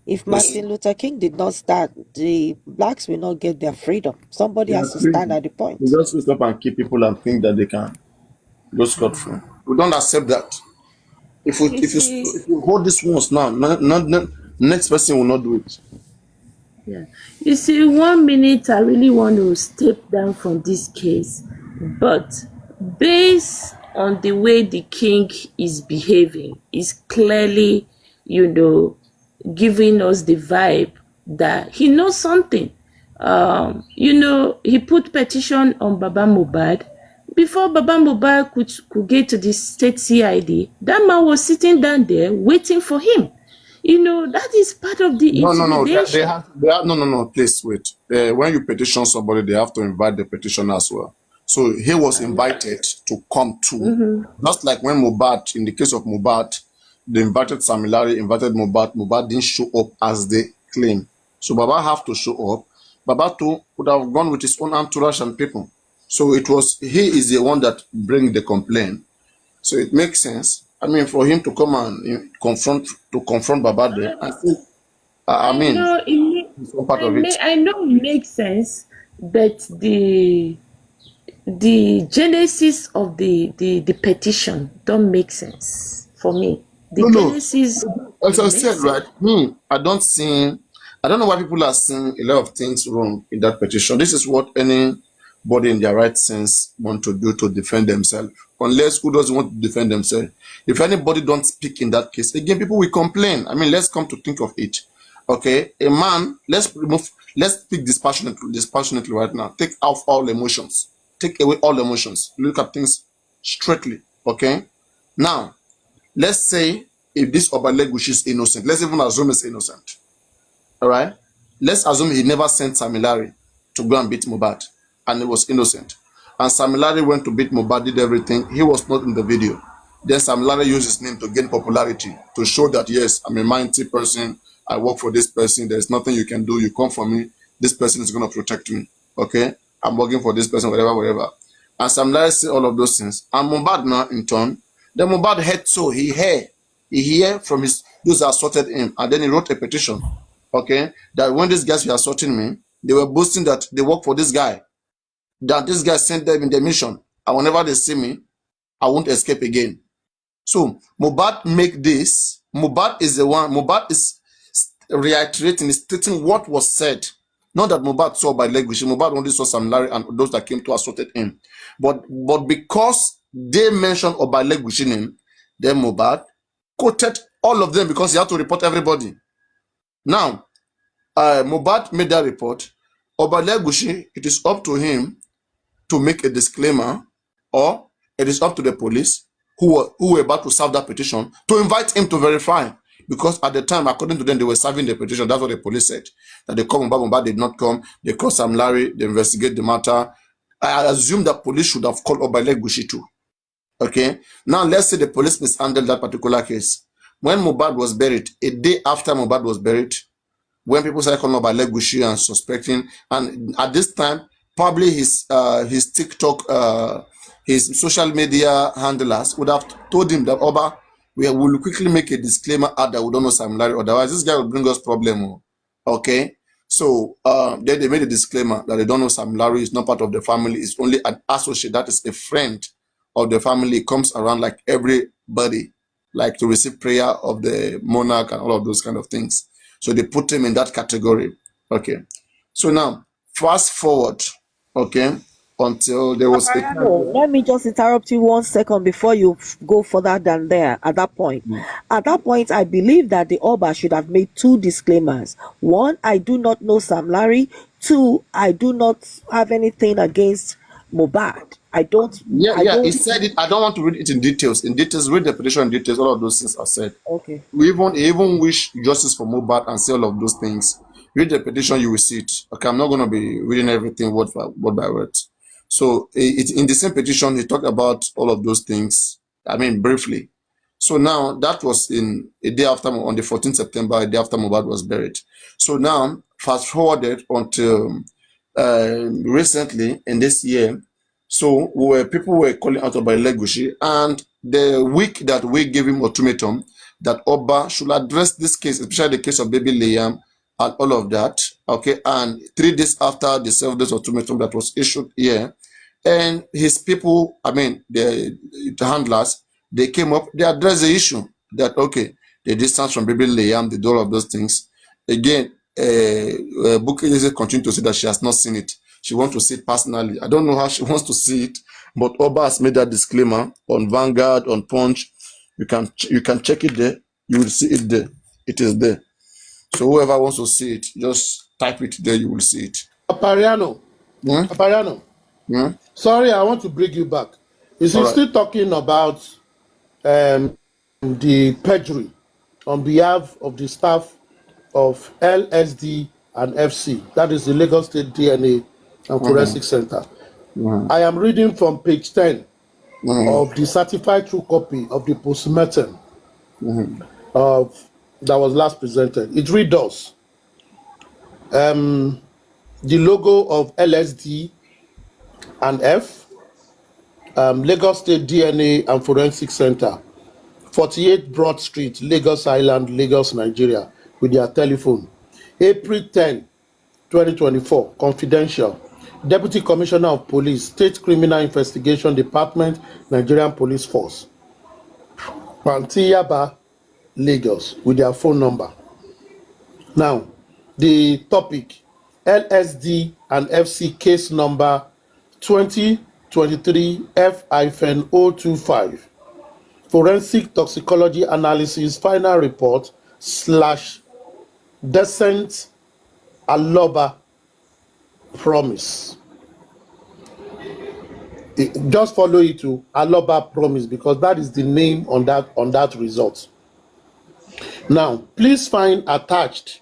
If Martin Luther King did not start, the blacks will not get their freedom. Somebody has to stand at the point. We just stop and keep people and think that they can go scot free. We don't accept that. If you hold this once now, next person will not do it. Yeah. You see, 1 minute I really want to step down from this case, but based on the way the king is behaving, is clearly, giving us the vibe that he knows something. He put petition on Baba Mohbad. Before Baba Mohbad could get to the state CID, that man was sitting down there waiting for him. That is part of the intimidation. No, please wait. When you petition somebody, they have to invite the petitioner as well. So he was invited to come too. Just like when Mohbad, in the case of Mohbad, they invited Sam Larry, invited Mohbad. Mohbad didn't show up as they claim. So Baba have to show up. Baba too would have gone with his own entourage and people. So he is the one that bring the complaint. So it makes sense. I mean, for him to come and confront Baba there, I know it makes sense, but the genesis of the petition don't make sense for me. Genesis. As I said, right? I don't know why people are seeing a lot of things wrong in that petition. This is what anybody in their right sense want to do to defend themselves. Unless who doesn't want to defend themselves. If anybody don't speak in that case, again, people will complain. I mean, let's come to think of it. Okay, a man, let's speak dispassionately right now. Take off all emotions. Take away all emotions. Look at things straightly. Okay? Now, let's say if this Obalegushi is innocent, let's even assume he's innocent. All right? Let's assume he never sent Sam Larry to go and beat Mohbad, and he was innocent. And Sam Larry went to beat Mohbad, did everything. He was not in the video. Then Sam Larry used his name to gain popularity, to show that, yes, I'm a mighty person. I work for this person. There's nothing you can do. You come for me. This person is going to protect me. Okay? I'm working for this person, whatever. And Sam Larry said all of those things. And Mohbad now, in turn, then Mohbad he hear from those that assaulted him. And then he wrote a petition, okay, that when these guys were assaulting me, they were boasting that they work for this guy. That this guy sent them in their mission. And whenever they see me, I won't escape again. So Mohbad make this. Mohbad is reiterating, is stating what was said. Not that Mohbad saw by Legushi. Mohbad only saw Sam Larry and those that came to assaulted him. But because they mentioned Obalegushi name, then Mohbad quoted all of them because he had to report everybody. Now, Mohbad made that report. Obalegushi, it is up to him to make a disclaimer, or it is up to the police who were about to serve that petition to invite him to verify. because at the time, according to them, they were serving the petition. That's what the police said. That they called Mohbad did not come. They called Sam Larry, they investigate the matter. I assume that police should have called Oba Elegushi too. Okay? Now, let's say the police mishandled that particular case. When Mohbad was buried, a day after Mohbad was buried, when people started calling Oba Elegushi and suspecting, and at this time, probably his TikTok, his social media handlers would have told him that, Oba, we will quickly make a disclaimer out that we don't know Sam Larry, otherwise this guy will bring us problem. Okay? So then they made a disclaimer that they don't know Sam Larry, is not part of the family, it's only an associate, that is a friend of the family. It comes around like everybody, like to receive prayer of the monarch and all of those kind of things. So they put him in that category. Okay. So now, fast forward, okay, until there was let me just interrupt you 1 second before you go further than there. At that point, I believe that the Oba should have made 2 disclaimers. 1, I do not know Sam Larry. 2, I do not have anything against Mohbad. I don't. He said it. I don't want to read it in details. Read the petition in details. All of those things are said. Okay. We even wish justice for Mohbad and say all of those things. Read the petition, you will see it. Okay, I'm not going to be reading everything word by word. So in the same petition, he talked about all of those things. I mean, briefly. So now that was in a day after, on the 14th September, a day after Mohbad was buried. So now fast forwarded until recently in this year. So people were calling out Oba Elegushi, and the week that we gave him ultimatum that Oba should address this case, especially the case of baby Liam and all of that, okay, and 3 days after the 7 days ultimatum that was issued here, and his people, I mean, the handlers, they came up, they addressed the issue that, okay, the distance from baby Liam, the door of those things. Again, Bukele continued to say that she has not seen it. She wants to see it personally. I don't know how she wants to see it, but Oba has made that disclaimer on Vanguard, on Punch. You can check it there. You will see it there. It is there. So whoever wants to see it, just type it there. You will see it. Apariano. Apariano. Sorry, I want to bring you back. Is he still talking about the perjury on behalf of the staff of LSD and FC? That is the Lagos State DNA and Forensic Center. I am reading from page 10 of the certified true copy of the postmortem that was last presented. It reads thus: the logo of LSD and F, Lagos State DNA and Forensic Center, 48 Broad Street, Lagos Island, Lagos, Nigeria, with their telephone. April 10, 2024, confidential. Deputy Commissioner of Police, State Criminal Investigation Department, Nigerian Police Force, Pantiyaba, Lagos, with their phone number. Now, the topic, LSD and FC case number 2023 F-025, Forensic Toxicology Analysis Final Report / Decent Aloba Promise. Just follow it to Aloba Promise, because that is the name on that result. Now, please find attached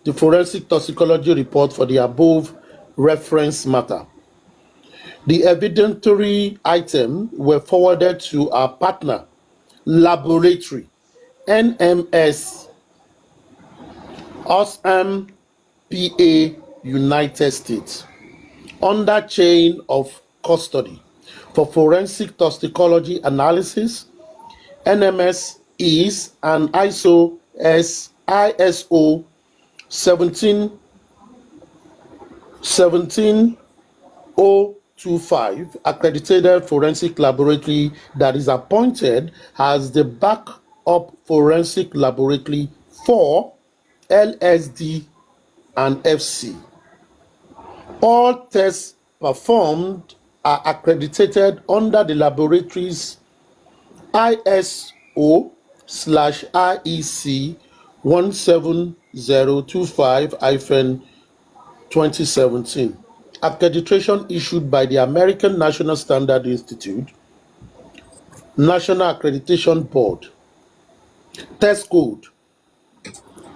the forensic toxicology report for the above reference matter. The evidentiary items were forwarded to our partner laboratory, NMS Osam PA, United States, under chain of custody for forensic toxicology analysis. NMS is an ISO 17025 accredited forensic laboratory that is appointed as the backup forensic laboratory for LSD and FC. All tests performed are accredited under the laboratory's ISO/IEC 17025-2017. Accreditation issued by the American National Standard Institute, National Accreditation Board. Test code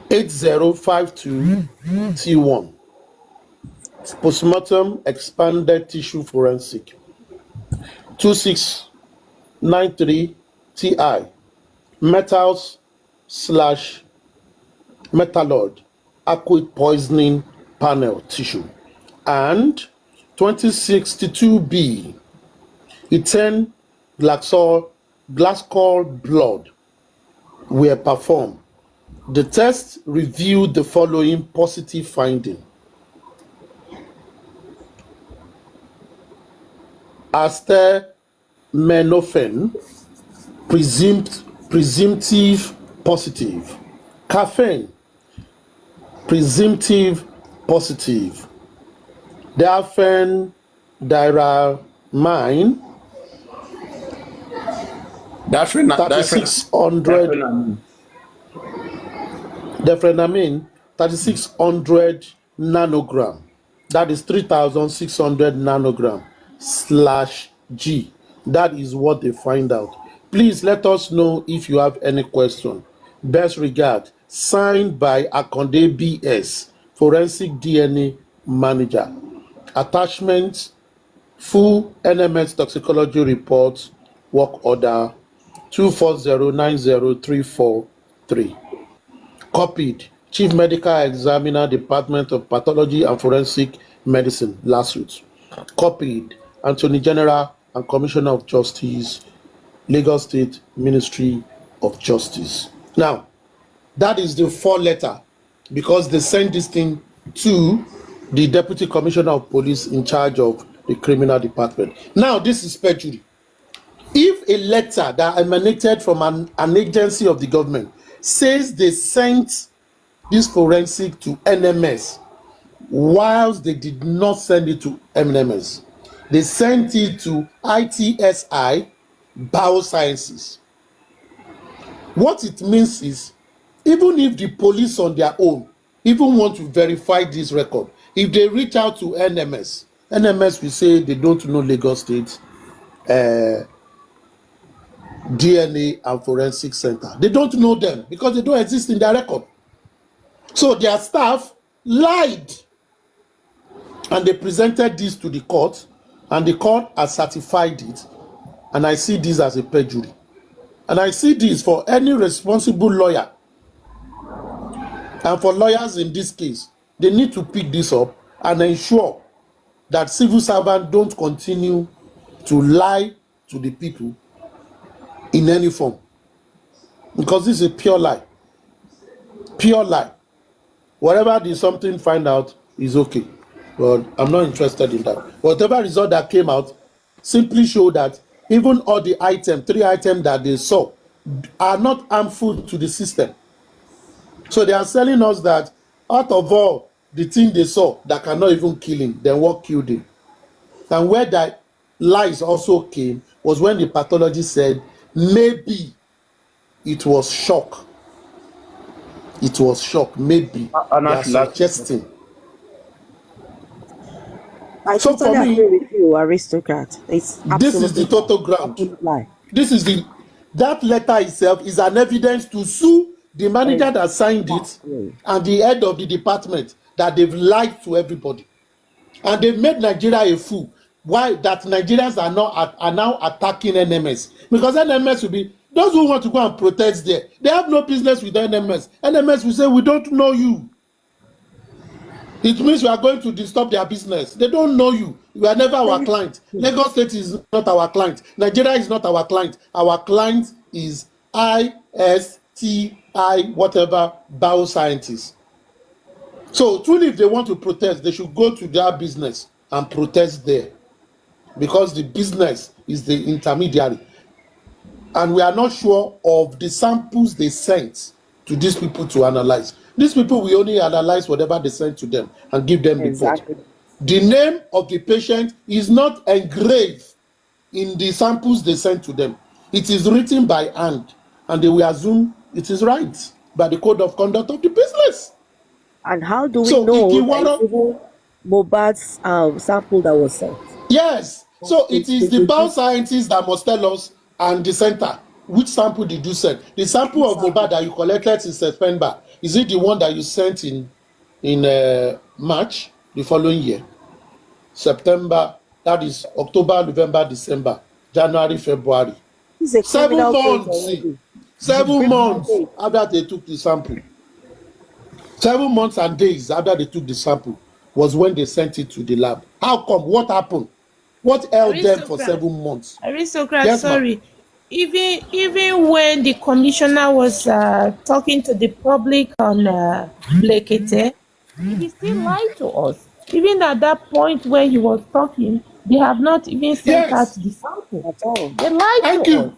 8052T1. Postmortem expanded tissue forensic. 2693 Ti. Metals / metalloid aqueous poisoning panel tissue. And 2062B ethane glycol blood were performed. The test revealed the following positive finding. Acetaminophen presumptive positive. Caffeine presumptive positive. Diphenhydramine 3600 nanogram. That is 3600 nanogram /G. That is what they find out. Please let us know if you have any question. Best regard. Signed by Akonde BS, Forensic DNA Manager. Attachment, full NMS toxicology report, work order 2409034-3. Copied, Chief Medical Examiner, Department of Pathology and Forensic Medicine, LASUT. Copied, Attorney General and Commissioner of Justice, Lagos State Ministry of Justice. Now, that is the 4-letter because they sent this thing to the Deputy Commissioner of Police in charge of the criminal department. Now, this is perjury. If a letter that emanated from an agency of the government says they sent this forensic to NMS, whilst they did not send it to NMS, they sent it to ITSI Biosciences. What it means is, even if the police on their own even want to verify this record, if they reach out to NMS, NMS will say they don't know Lagos State DNA and Forensic Center. They don't know them because they don't exist in their record. So their staff lied and they presented this to the court, and the court has certified it, and I see this as a perjury. And I see this for any responsible lawyer, and for lawyers in this case, they need to pick this up and ensure that civil servants don't continue to lie to the people in any form, because this is a pure lie. Pure lie. Whatever the something find out is okay, but I'm not interested in that. Whatever result that came out simply show that even all the items, 3 items that they saw, are not harmful to the system. So they are telling us that out of all the thing they saw that cannot even kill him, then what killed him? And where that lies also came was when the pathologist said maybe it was shock. It was shock, maybe. They are suggesting. I So totally for me, agree with you, aristocrat. It's this is the absolutely total ground. absolute lie. This is that letter itself is an evidence to sue the manager that signed it Exactly. and the head of the department that they've lied to everybody. And they've made Nigeria a fool. Why? That Nigerians are now attacking NMS. Because NMS will be, those who want to go and protest there, they have no business with NMS. NMS will say, we don't know you. It means we are going to disturb their business. They don't know you. You are never our client. Lagos State is not our client. Nigeria is not our client. Our client is ISTI, whatever, bioscientists. So truly, if they want to protest, they should go to their business and protest there, because the business is the intermediary. And we are not sure of the samples they sent to these people to analyze. These people will only analyze whatever they send to them and give them report. Exactly. The name of the patient is not engraved in the samples they send to them. It is written by hand, and they will assume it is right by the code of conduct of the business. And how do we So know that Ikiwara, it's even Mohbad's sample that was sent? yes. So it is the bioscientists that must tell us, and the center, which sample did you send? The sample of Mohbad that you collected in September, Is it the one that you sent in March the following year? September, that is October, November, December, January, February. It's a 7 criminal case months. already. 7 months after they took the sample. 7 months and days after they took the sample was when they sent it to the lab. How come? What happened? What held them for 7 months? Aristocrat, Yes, sorry. Even when the commissioner was talking to the public on Blekete, he still lied to us. Even at that point when he was talking, they have not even sent out the sample at all. They lied Thank to you. us.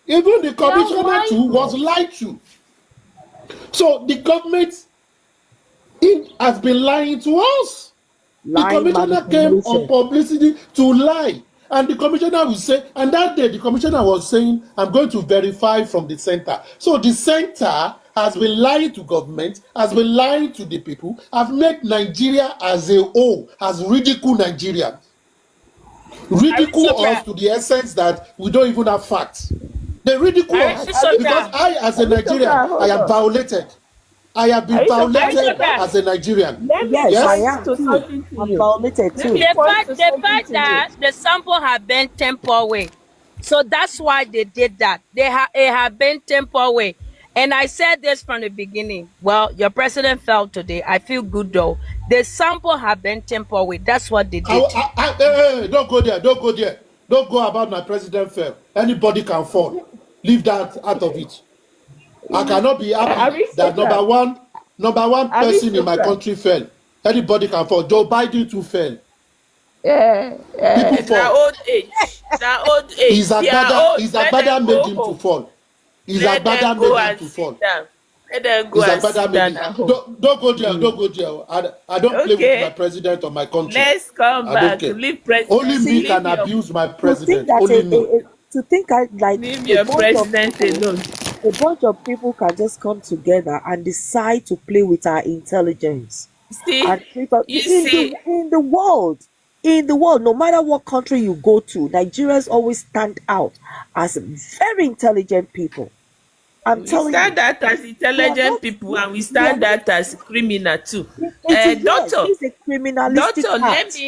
Even the commissioner lied too to was us. lied to. So the government has been lying to us. The commissioner came on publicity to lie. And the commissioner will say, and that day the commissioner was saying, I'm going to verify from the center. So the center has been lying to government, has been lying to the people, have made Nigeria as a whole, has ridiculed Nigeria. Ridicule us to the essence that we don't even have facts. They ridicule us because I, as a Nigerian, I am violated. I have been violated as a Nigerian. Yes, I am too. I'm violated too. The fact that the sample had been temporary, so that's why they did that. It had been temporary. And I said this from the beginning. Well, your president fell today. I feel good though. The sample had been temporary. That's what they did. Hey, don't go there. Don't go there. Don't go about my president fell. Anybody can fall. Leave that out of it. I cannot be happy that number one person in my country fell. Anybody can fall. Joe Biden too fell. People fall. Old age. Old age. His agbada made him to fall. His agbada made him to fall. Let them go and sit down at home. Don't go there. Don't go there. I don't play with my president or my country. Let's come back. Leave president. Only me can abuse my president. Only me. To think like leave your president alone. A bunch of people can just come together and decide to play with our intelligence. See, and in the world, no matter what country you go to, Nigerians always stand out as very intelligent people. We stand out as intelligent people, and we stand out as criminal too. Doctor, it's a criminalistic act.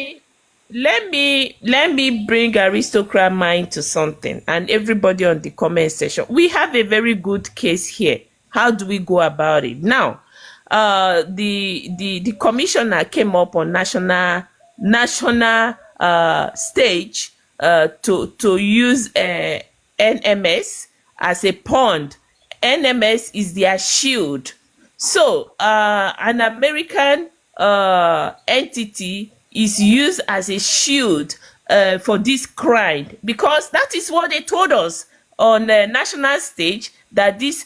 Let me bring aristocrat mind to something, and everybody on the comment section. We have a very good case here. How do we go about it now? The commissioner came up on national stage to use NMS as a pond. NMS is their shield. So an American entity is used as a shield for this crime, because that is what they told us on the national stage, that this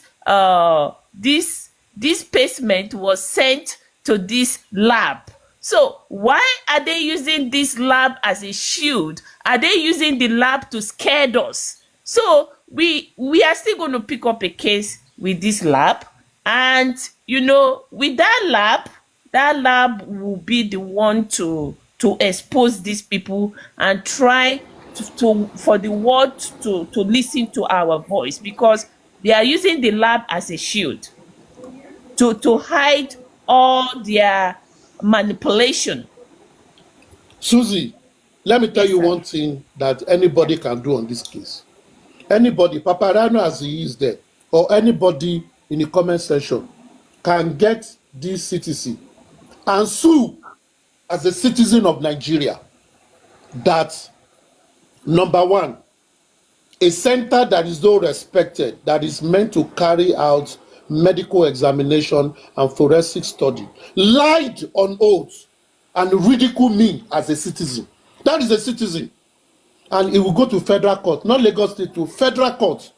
pacement was sent to this lab. So why are they using this lab as a shield? Are they using the lab to scare us? So we are still going to pick up a case with this lab, and with that lab will be the one to expose these people and try for the world to listen to our voice, because they are using the lab as a shield to hide all their manipulation. Susie, let me tell you one thing that anybody can do on this case. Anybody, Paparano as he is there, or anybody in the comment section can get this citizen and sue as a citizen of Nigeria that, number one, a center that is so respected, that is meant to carry out medical examination and forensic study, lied on oath and ridiculed me as a citizen. That is a citizen. And it will go to federal court, not Lagos State, to federal court,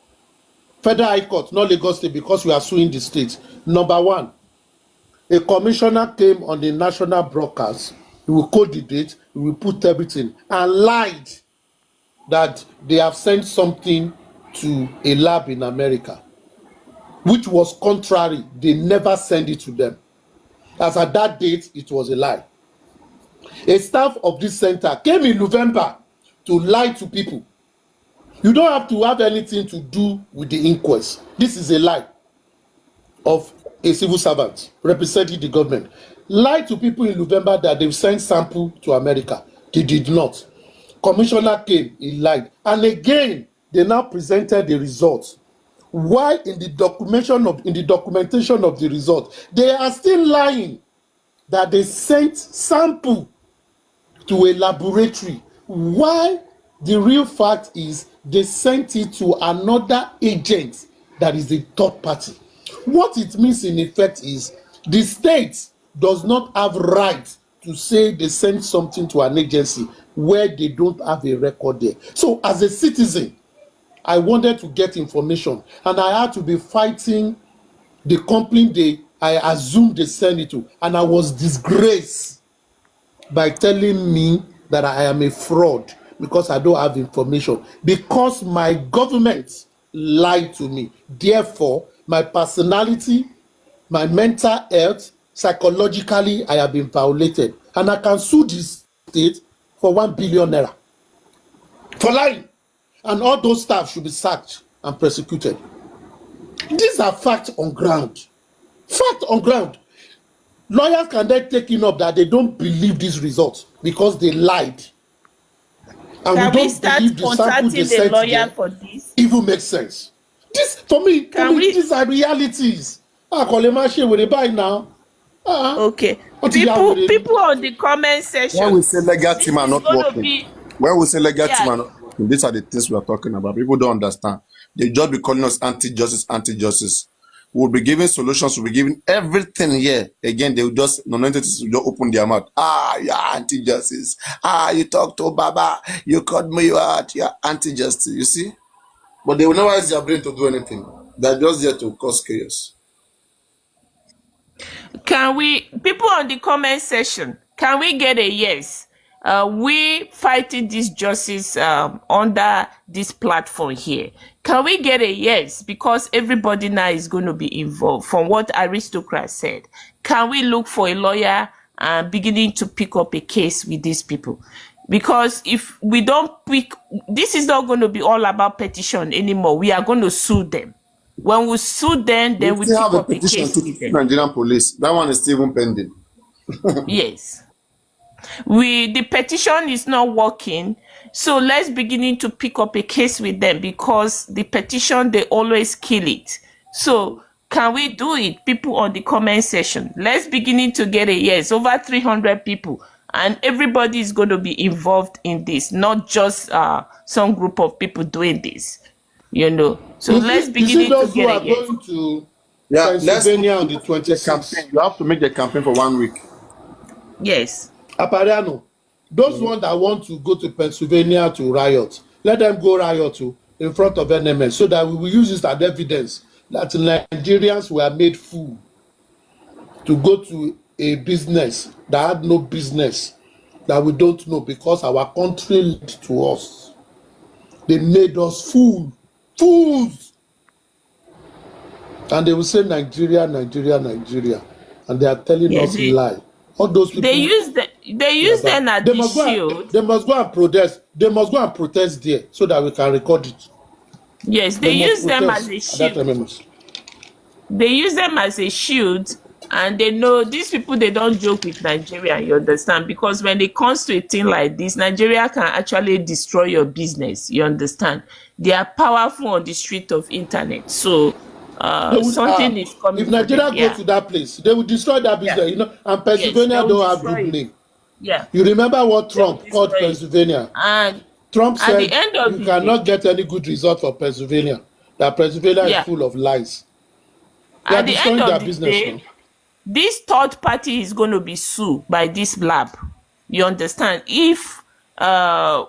federal high court, not Lagos State, because we are suing the state. Number one, a commissioner came on the national broadcast. He will code the date, he will put everything, and lied that they have sent something to a lab in America, which was contrary. They never sent it to them. As at that date, it was a lie. A staff of this center came in November to lie to people. You don't have to have anything to do with the inquest. This is a lie of a civil servant representing the government, lied to people in November that they've sent sample to America. They did not. Commissioner came, he lied. And again, they now presented the results. Why in the documentation of the result, they are still lying that they sent sample to a laboratory. Why? The real fact is they sent it to another agent that is a third party. What it means in effect is the state does not have right to say they sent something to an agency where they don't have a record there. So as a citizen, I wanted to get information and I had to be fighting the company I assumed they sent it to, and I was disgraced by telling me that I am a fraud because I don't have information, because my government lied to me. Therefore, my personality, my mental health, psychologically, I have been violated. And I can sue this state for 1 billion naira for lying. And all those staff should be sacked and prosecuted. These are facts on ground. Fact on ground. Lawyers can then take it up that they don't believe these results because they lied. And Can we we don't start believe the sample they contacting the sent lawyer there for this? even makes sense. This, for me, these are realities. I call him with buy now. Okay. What is happening? People on the comment section. When we say legal team are not working, be, when we say legal Yeah. team are not working, these are the things we are talking about. People don't understand. They just be calling us anti-justice, anti-justice. We'll be giving solutions. We'll be giving everything here. Again, they will just, non-entities will just open their mouth. You're anti-justice. You talk to Baba. You called me out. You're anti-justice. You see? But they will never use their brain to do anything. They're just there to cause chaos. Can we, people on the comment section, can we get a yes? We fighting this justice under this platform here. Can we get a yes? Because everybody now is going to be involved. From what Aristocrat said, can we look for a lawyer and beginning to pick up a case with these people? Because if we don't pick, this is not going to be all about petition anymore. We are going to sue them. When we sue them, then we pick have a up a petition case to with them. Nigerian police. That one is still even pending. Yes. The petition is not working, so let's beginning to pick up a case with them, because the petition, they always kill it. So can we do it? People on the comment section, let's beginning to get a yes. Over 300 people, and everybody is going to be involved in this, not just some group of people doing this, you know. So let's beginning to get a yes. Going to Pennsylvania on the 26th. You have to make the campaign for 1 week. Yes. Apariano, those ones that want to go to Pennsylvania to riot, let them go riot in front of NMS, so that we will use this as evidence that Nigerians were made fool to go to a business that had no business, that we don't know, because our country lied to us. They made us fools. And they will say Nigeria, Nigeria, Nigeria, and they are telling us lie. All those people, they use them as the shield. They must go and protest. They must go and protest there so that we can record it. Yes, they use them as a shield. They use them as a shield, and they know these people, they don't joke with Nigeria, you understand? Because when it comes to a thing like this, Nigeria can actually destroy your business, you understand? They are powerful on the street of internet. So something is coming. If Nigeria go to that place, they will destroy that business, you know. And Pennsylvania don't have good name. Yeah. You remember what Trump called Pennsylvania? And Trump said at the end of you cannot get any good result for Pennsylvania. That Pennsylvania is full of lies. They at the end of the day, now. This third party is going to be sued by this lab. You understand? If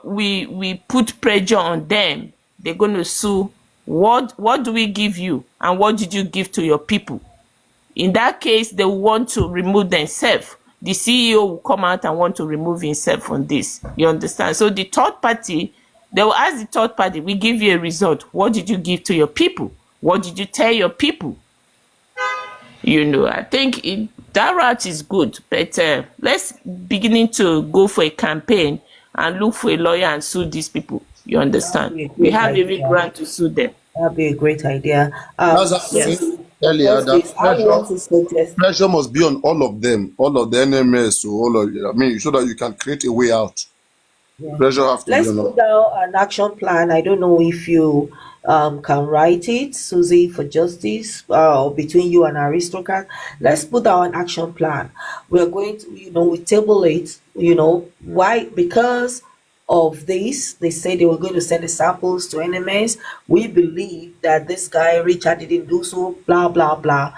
we put pressure on them, they're going to sue. What do we give you, and what did you give to your people? In that case, they want to remove themselves. The CEO will come out and want to remove himself from this. You understand? So the third party, they will ask the third party, we give you a result. What did you give to your people? What did you tell your people? You know, I think that route is good, but let's beginning to go for a campaign and look for a lawyer and sue these people. You understand? We have every grant to sue them. That'd be a great idea. That's earlier that Justice, I want to suggest. pressure must be on all of them, all of the NMS, so all of I mean, so that you can create a way out. Yeah. Pressure have to be Let's on put all. down an action plan. I don't know if you can write it, Susie, for justice, between you and Aristocrat. Let's put down an action plan. We're going to, we table it, why? Because of this, they said they were going to send the samples to NMS. We believe that this guy, Richard, didn't do so, blah, blah, blah.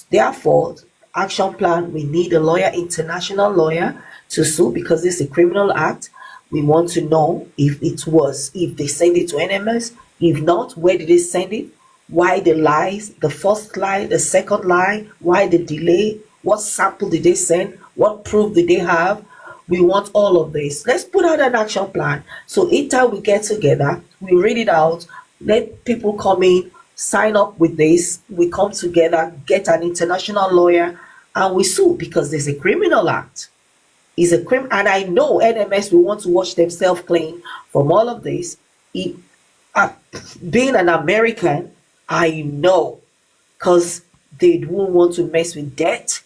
Therefore, action plan, we need a lawyer, international lawyer, to sue because this is a criminal act. We want to know if they send it to NMS. If not, where did they send it? Why the lies? The first lie, the second lie? Why the delay? What sample did they send? What proof did they have? We want all of this. Let's put out an action plan. So each time we get together, we read it out, let people come in, sign up with this. We come together, get an international lawyer, and we sue because there's a criminal act. Is a crime, and I know NMS will want to wash themselves clean from all of this. Being an American, I know, because they won't want to mess with debt.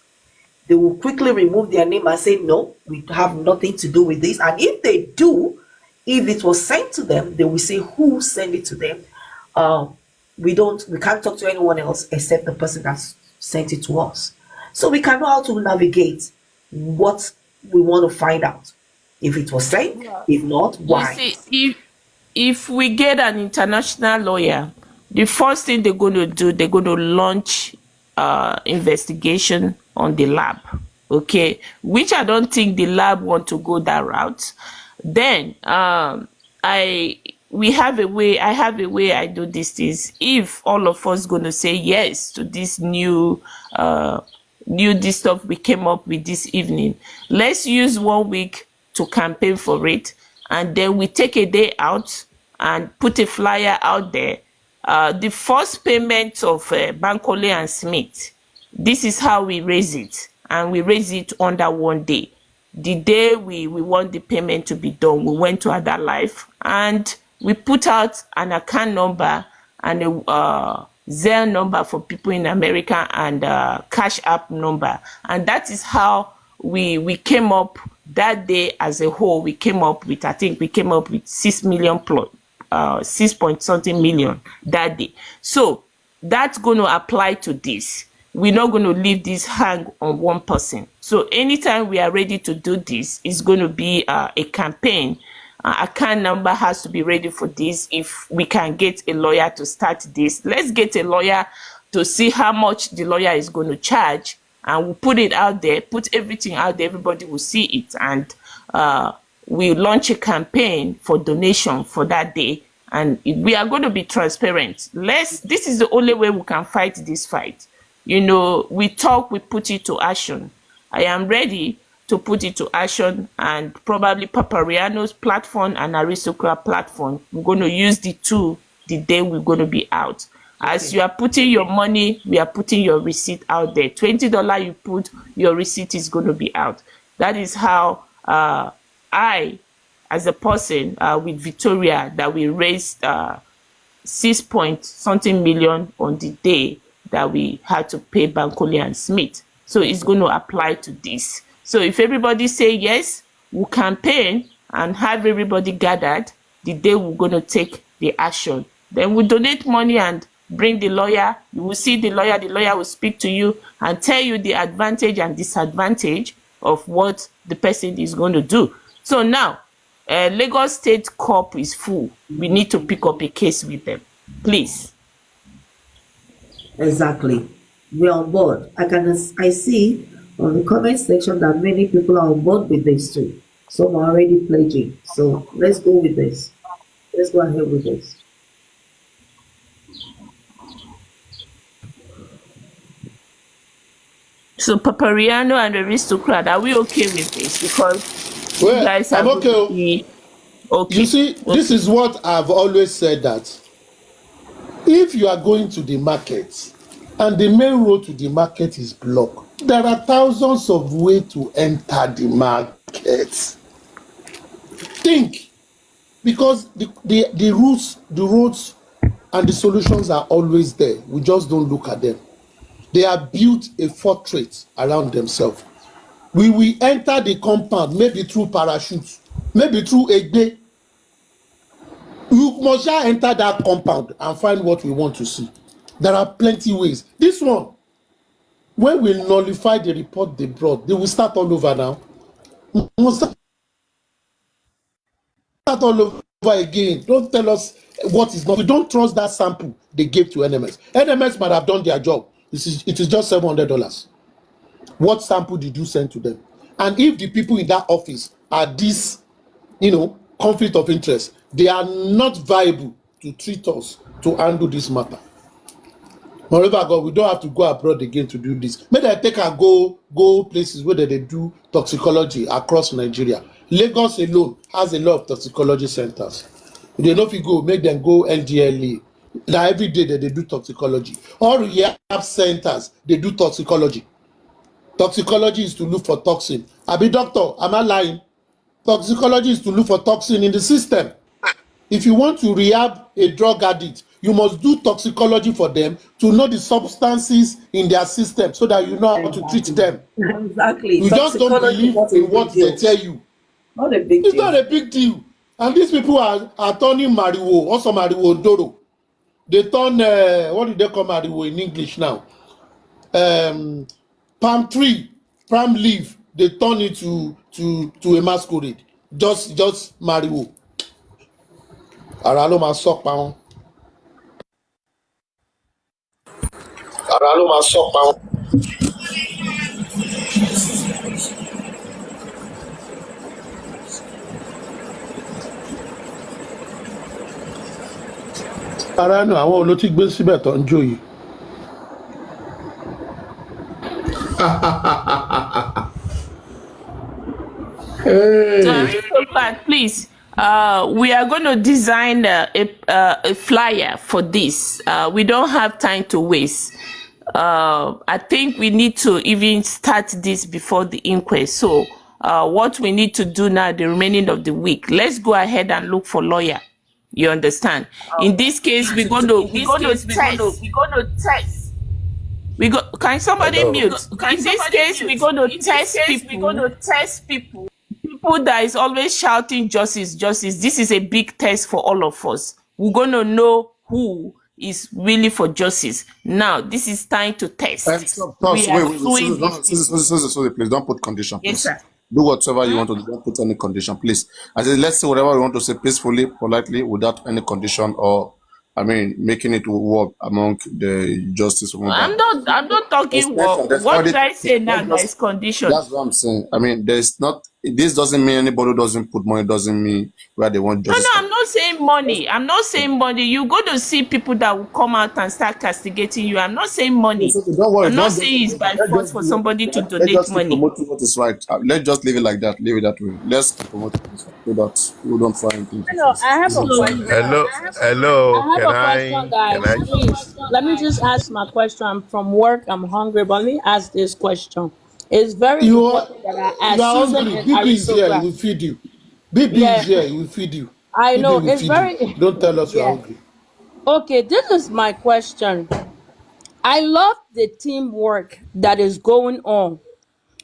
They will quickly remove their name and say, no, we have nothing to do with this. And if they do, if it was sent to them, they will say who sent it to them. We can't talk to anyone else except the person that sent it to us. So we can know how to navigate what we want to find out. If it was sent, if not, why? You see, if we get an international lawyer, the first thing they're going to do, they're going to launch investigation on the lab, okay? Which I don't think the lab want to go that route. Then I have a way I do these things. If all of us going to say yes to this new this stuff we came up with this evening, let's use 1 week to campaign for it, and then we take a day out and put a flyer out there. The first payment of Bankole and Smith, this is how we raise it, and we raise it under 1 day. The day we want the payment to be done, we went to Other Life and we put out an account number and a Zelle number for people in America and Cash App number, and that is how we came up that day as a whole. We came up with, I think we came up with 6 million plus 6 point something million that day. So that's going to apply to this. We're not going to leave this hang on one person. So anytime we are ready to do this, it's going to be a campaign. Account number has to be ready for this. If we can get a lawyer to start this, let's get a lawyer to see how much the lawyer is going to charge, and we'll put it out there, put everything out there, everybody will see it, and we launch a campaign for donation for that day, and we are going to be transparent. This is the only way we can fight this fight. We talk, we put it to action. I am ready to put it to action, and probably Papariano's platform and Aristocrat platform, we're going to use the two the day we're going to be out. As you are putting your money, we are putting your receipt out there. $20 you put, your receipt is going to be out. That is how I, as a person with Victoria, that we raised 6 point something million on the day that we had to pay Bankole and Smith. So it's going to apply to this. So if everybody say yes, we'll campaign and have everybody gathered the day we're going to take the action. Then we donate money and bring the lawyer. You will see the lawyer will speak to you and tell you the advantage and disadvantage of what the person is going to do. So now, Lagos State Corp is full. We need to pick up a case with them. Please. Exactly. We're on board. I see on the comment section that many people are on board with this too. Some are already pledging. So let's go with this. Let's go ahead with this. So Papariano and Aristocrat, are we okay with this? Because you guys I'm have okay. Okay. You see, this is what I've always said, that if you are going to the market and the main road to the market is blocked, there are thousands of ways to enter the market. Think, because the routes and the solutions are always there. We just don't look at them. They have built a fortress around themselves. We will enter the compound, maybe through parachutes, maybe through Egbe. You must just enter that compound and find what we want to see. There are plenty ways. This one, when we nullify the report they brought, they will start all over now. We must start all over again. Don't tell us what is not. We don't trust that sample they gave to NMS. NMS might have done their job. It is just $700. What sample did you send to them? And if the people in that office are this, conflict of interest, they are not viable to treat us to handle this matter. Moreover, God, we don't have to go abroad again to do this. Maybe I take and go places where they do toxicology across Nigeria. Lagos alone has a lot of toxicology centers. They know if you go, make them go NDLE. Now every day they do toxicology. All rehab centers, they do toxicology. Toxicology is to look for toxin. I be doctor, am I lying? Toxicology is to look for toxin in the system. If you want to rehab a drug addict, you must do toxicology for them to know the substances in their system so that you know how to treat them. Exactly. You just don't believe in what they tell you. Not a big It's deal. not a big deal. And these people are turning Mariwo, also Mariwo Doro. They turn, what do they call Mariwo in English now? Palm tree, palm leaf, they turn it to a masquerade. Just Mariwo. Ara ló máa sọ pa wọ́n. Ara ló máa sọ pa wọ́n. Ara nù àwọn olótí gbé síbẹ̀ tó ń jó yìí. Please, we are going to design a flyer for this. We don't have time to waste. I think we need to even start this before the inquest. So what we need to do now, the remaining of the week, let's go ahead and look for lawyer. You understand? In this case, we're going to test. Can somebody mute? In this case, we're going to test people. People that is always shouting justice, justice. This is a big test for all of us. We're going to know who is really for justice. Now, this is time to test. Stop, please don't put condition. Please. Yes, sir. Do whatever you want to do. Don't put any condition, please. I said, let's say whatever we want to say peacefully, politely, without any condition or, making it war among the justice. I'm not talking war. What did I say now? There is condition. That's what I'm saying. There's not. This doesn't mean anybody who doesn't put money doesn't mean where they want justice. No, I'm not saying money. I'm not saying money. You go to see people that will come out and start castigating you. I'm not saying money. Don't worry. I'm not saying it's by force for somebody to donate money. What is right. Let's just leave it like that. Leave it that way. Let's promote it so that we don't find anything. I have a question. Hello. I have a question, guys. Please, let me just ask my question. I'm from work. I'm hungry, but let me ask this question. It's very important that I ask. You are Susan hungry. and BB is here. He Aristocrat. will feed you. BB is here. He will feed you. I know, BB will it's feed very you. Don't tell us you're yeah. hungry. Okay, this is my question. I love the teamwork that is going on,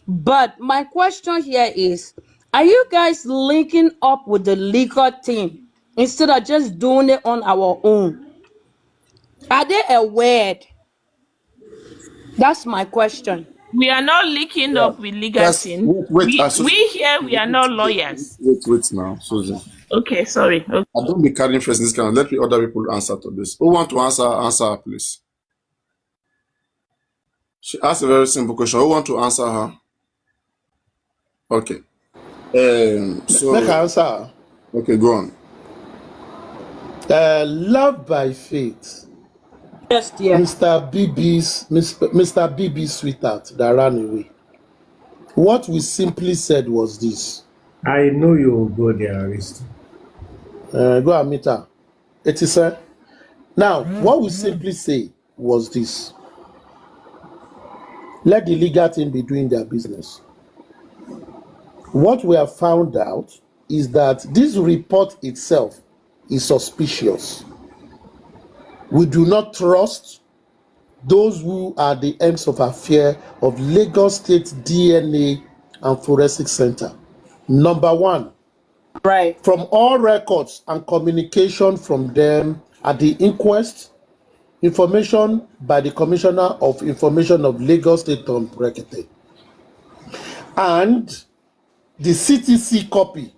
but my question here is, are you guys linking up with the legal team instead of just doing it on our own? Are they aware? That's my question. We are not linking up with legal team. We are not lawyers. Wait now, Susan. Okay, sorry. Okay. I don't be carrying first in this kind. Let other people answer to this. Who want to answer her, please? She asked a very simple question. Who want to answer her? Okay. So Make her answer. okay, go on. Love by faith. Yes, dear. Mr. BB's sweetheart that ran away. What we simply said was this. I know you will go there, Aristo. Go and meet her. It is her. Now, what we simply say was this. Let the legal team be doing their business. What we have found out is that this report itself is suspicious. We do not trust those who are the aims of affair of Lagos State DNA and Forensic Center. Number one, Right. from all records and communication from them at the inquest, information by the Commissioner of Information of Lagos State on Brekete, and the CTC copy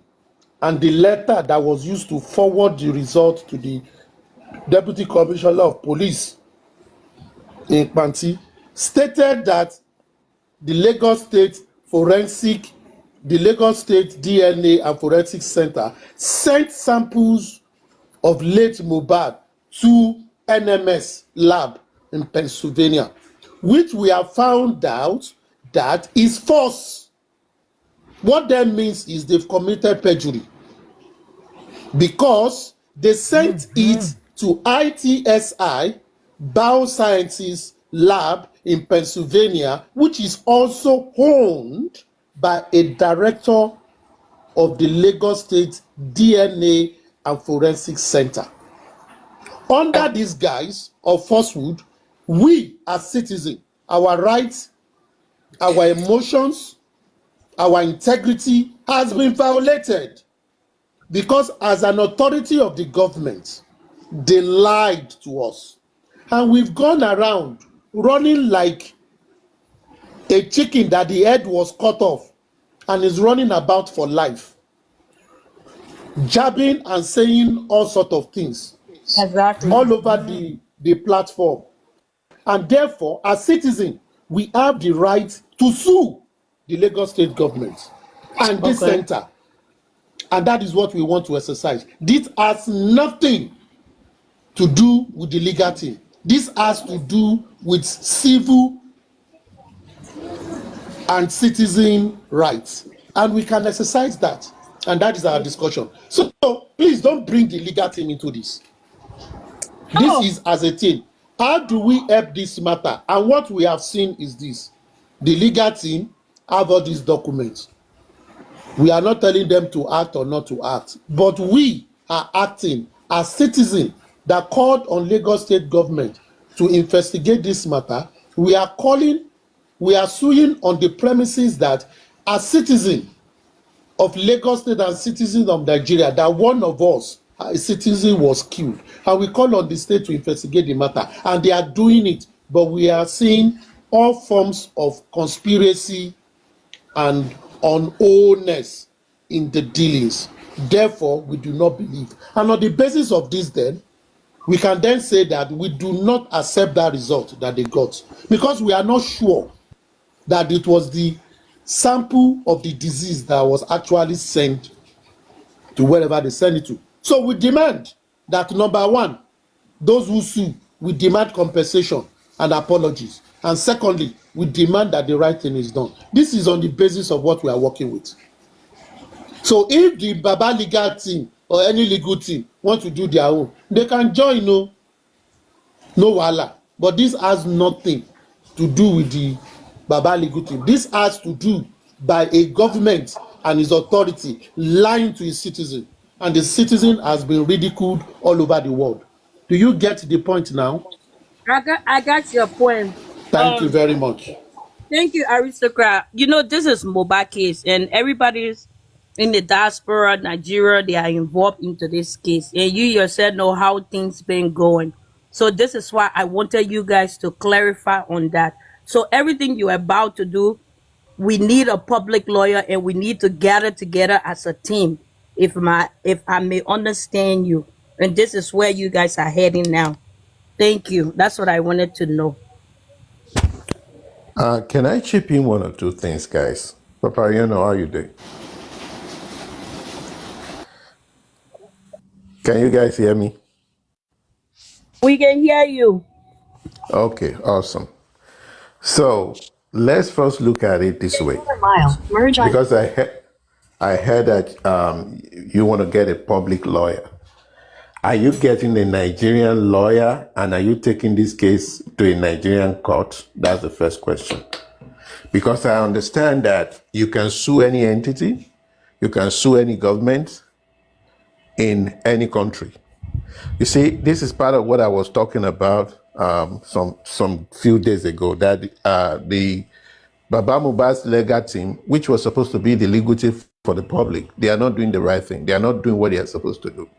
and the letter that was used to forward the result to the Deputy Commissioner of Police in Panti stated that the Lagos State DNA and Forensic Center sent samples of late Mohbad to NMS lab in Pennsylvania, which we have found out that is false. What that means is they've committed perjury, because they sent it to ITSI Biosciences Lab in Pennsylvania, which is also owned by a director of the Lagos State DNA and Forensic Center. Under these guise of falsehood, we as citizens, our rights, our emotions, our integrity has been violated, because as an authority of the government, they lied to us. And we've gone around running like a chicken that the head was cut off and is running about for life, jabbing and saying all sorts of things Exactly. all over the platform. And therefore, as citizens, we have the right to sue the Lagos State government and this center. And that is what we want to exercise. This has nothing to do with the legal team. This has to do with civil and citizen rights. And we can exercise that. And that is our discussion. So please don't bring the legal team into this. This is as a team. How do we help this matter? And what we have seen is this. The legal team have all these documents. We are not telling them to act or not to act, but we are acting as citizens that called on Lagos State government to investigate this matter. We are suing on the premises that as citizens of Lagos State and citizens of Nigeria, that one of us, a citizen, was killed. And we call on the state to investigate the matter. And they are doing it, but we are seeing all forms of conspiracy and unknownness in the dealings. Therefore, we do not believe. And on the basis of this, then, we can then say that we do not accept that result that they got, because we are not sure that it was the sample of the disease that was actually sent to wherever they send it to. So we demand that, number one, those who sue, we demand compensation and apologies. And secondly, we demand that the right thing is done. This is on the basis of what we are working with. So if the Baba legal team or any legal team want to do their own, they can join, no wahala. But this has nothing to do with the Baba legal team. This has to do by a government and its authority lying to its citizen. And the citizen has been ridiculed all over the world. Do you get the point now? I got your point. Thank you very much. Thank you, Aristocrat. You know, this is Mohbad case, and everybody's in the diaspora, Nigeria, they are involved into this case. And you yourself know how things been going. So this is why I wanted you guys to clarify on that. So everything you're about to do, we need a public lawyer, and we need to gather together as a team, if I may understand you. And this is where you guys are heading now. Thank you. That's what I wanted to know. Can I chip in one or two things, guys? Papa, you know how you do. Can you guys hear me? We can hear you. Okay, awesome. So let's first look at it this way. Because I heard that you want to get a public lawyer. Are you getting a Nigerian lawyer, and are you taking this case to a Nigerian court? That's the first question. Because I understand that you can sue any entity, you can sue any government in any country. You see, this is part of what I was talking about some few days ago that the Baba Mohbad's legal team, which was supposed to be the legal team for the public, they are not doing the right thing. They are not doing what they are supposed to do.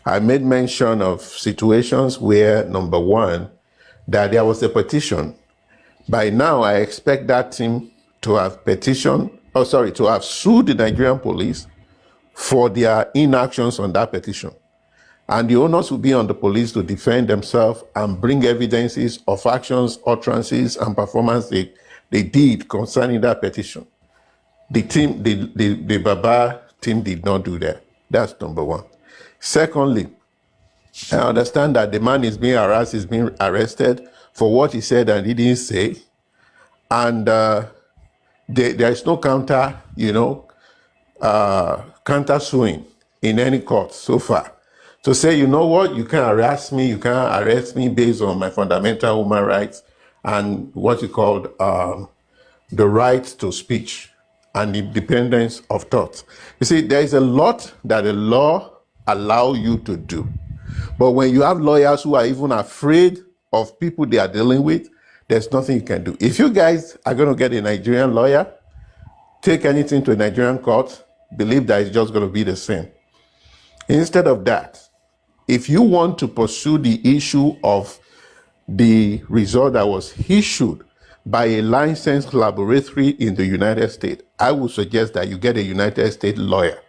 I made mention of situations where, number one, that there was a petition. By now, I expect that team to have to have sued the Nigerian police for their inactions on that petition. And the onus will be on the police to defend themselves and bring evidences of actions, utterances, and performance they did concerning that petition. The Baba team did not do that. That's number one. Secondly, I understand that the man is being harassed, is being arrested for what he said and he didn't say. And there is no counter suing in any court so far. To say, you know what, you can't harass me, you can't arrest me based on my fundamental human rights and what you call the right to speech and independence of thought. You see, there is a lot that the law allows you to do. But when you have lawyers who are even afraid of people they are dealing with, there's nothing you can do. If you guys are going to get a Nigerian lawyer, take anything to a Nigerian court, believe that it's just going to be the same. Instead of that, if you want to pursue the issue of the result that was issued by a licensed laboratory in the United States, I would suggest that you get a United States lawyer.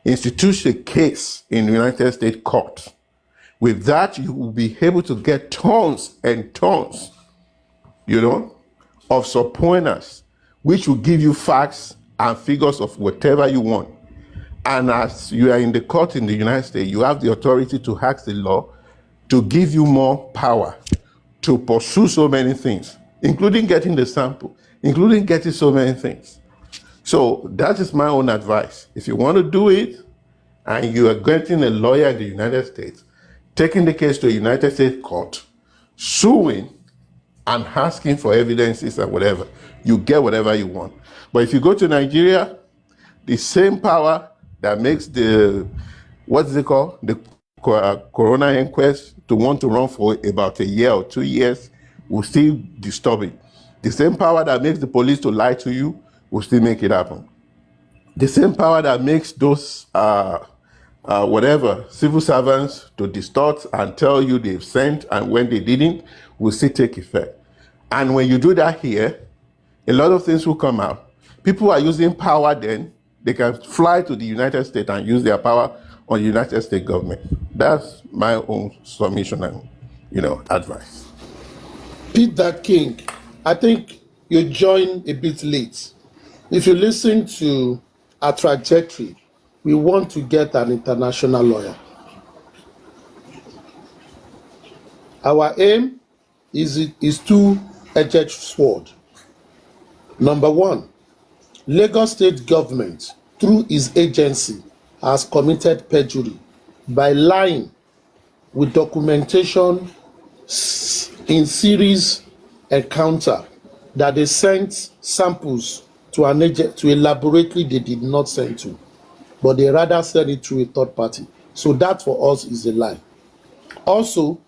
Institute a case in the United States court. With that, you will be able to get tons and tons, of subpoenas, which will give you facts and figures of whatever you want. And as you are in the court in the United States, you have the authority to ask the law to give you more power to pursue so many things, including getting the sample, including getting so many things. So that is my own advice. If you want to do it and you are getting a lawyer in the United States, taking the case to a United States court, suing and asking for evidences and whatever, you get whatever you want. But if you go to Nigeria, the same power that makes the Corona inquest to want to run for about a year or 2 years will still disturb it. The same power that makes the police to lie to you will still make it happen. The same power that makes those civil servants to distort and tell you they've sent and when they didn't will still take effect. And when you do that here, a lot of things will come out. People are using power then. They can fly to the United States and use their power on the United States government. That's my own submission and, advice. Peter King, I think you joined a bit late. If you listen to our trajectory, we want to get an international lawyer. Our aim is two-edged sword. Number one, Lagos State government, through its agency, has committed perjury by lying with documentation in series encounter that they sent samples to a laboratory they did not send to, but they rather sent it through a third party. So that for us is a lie. Also,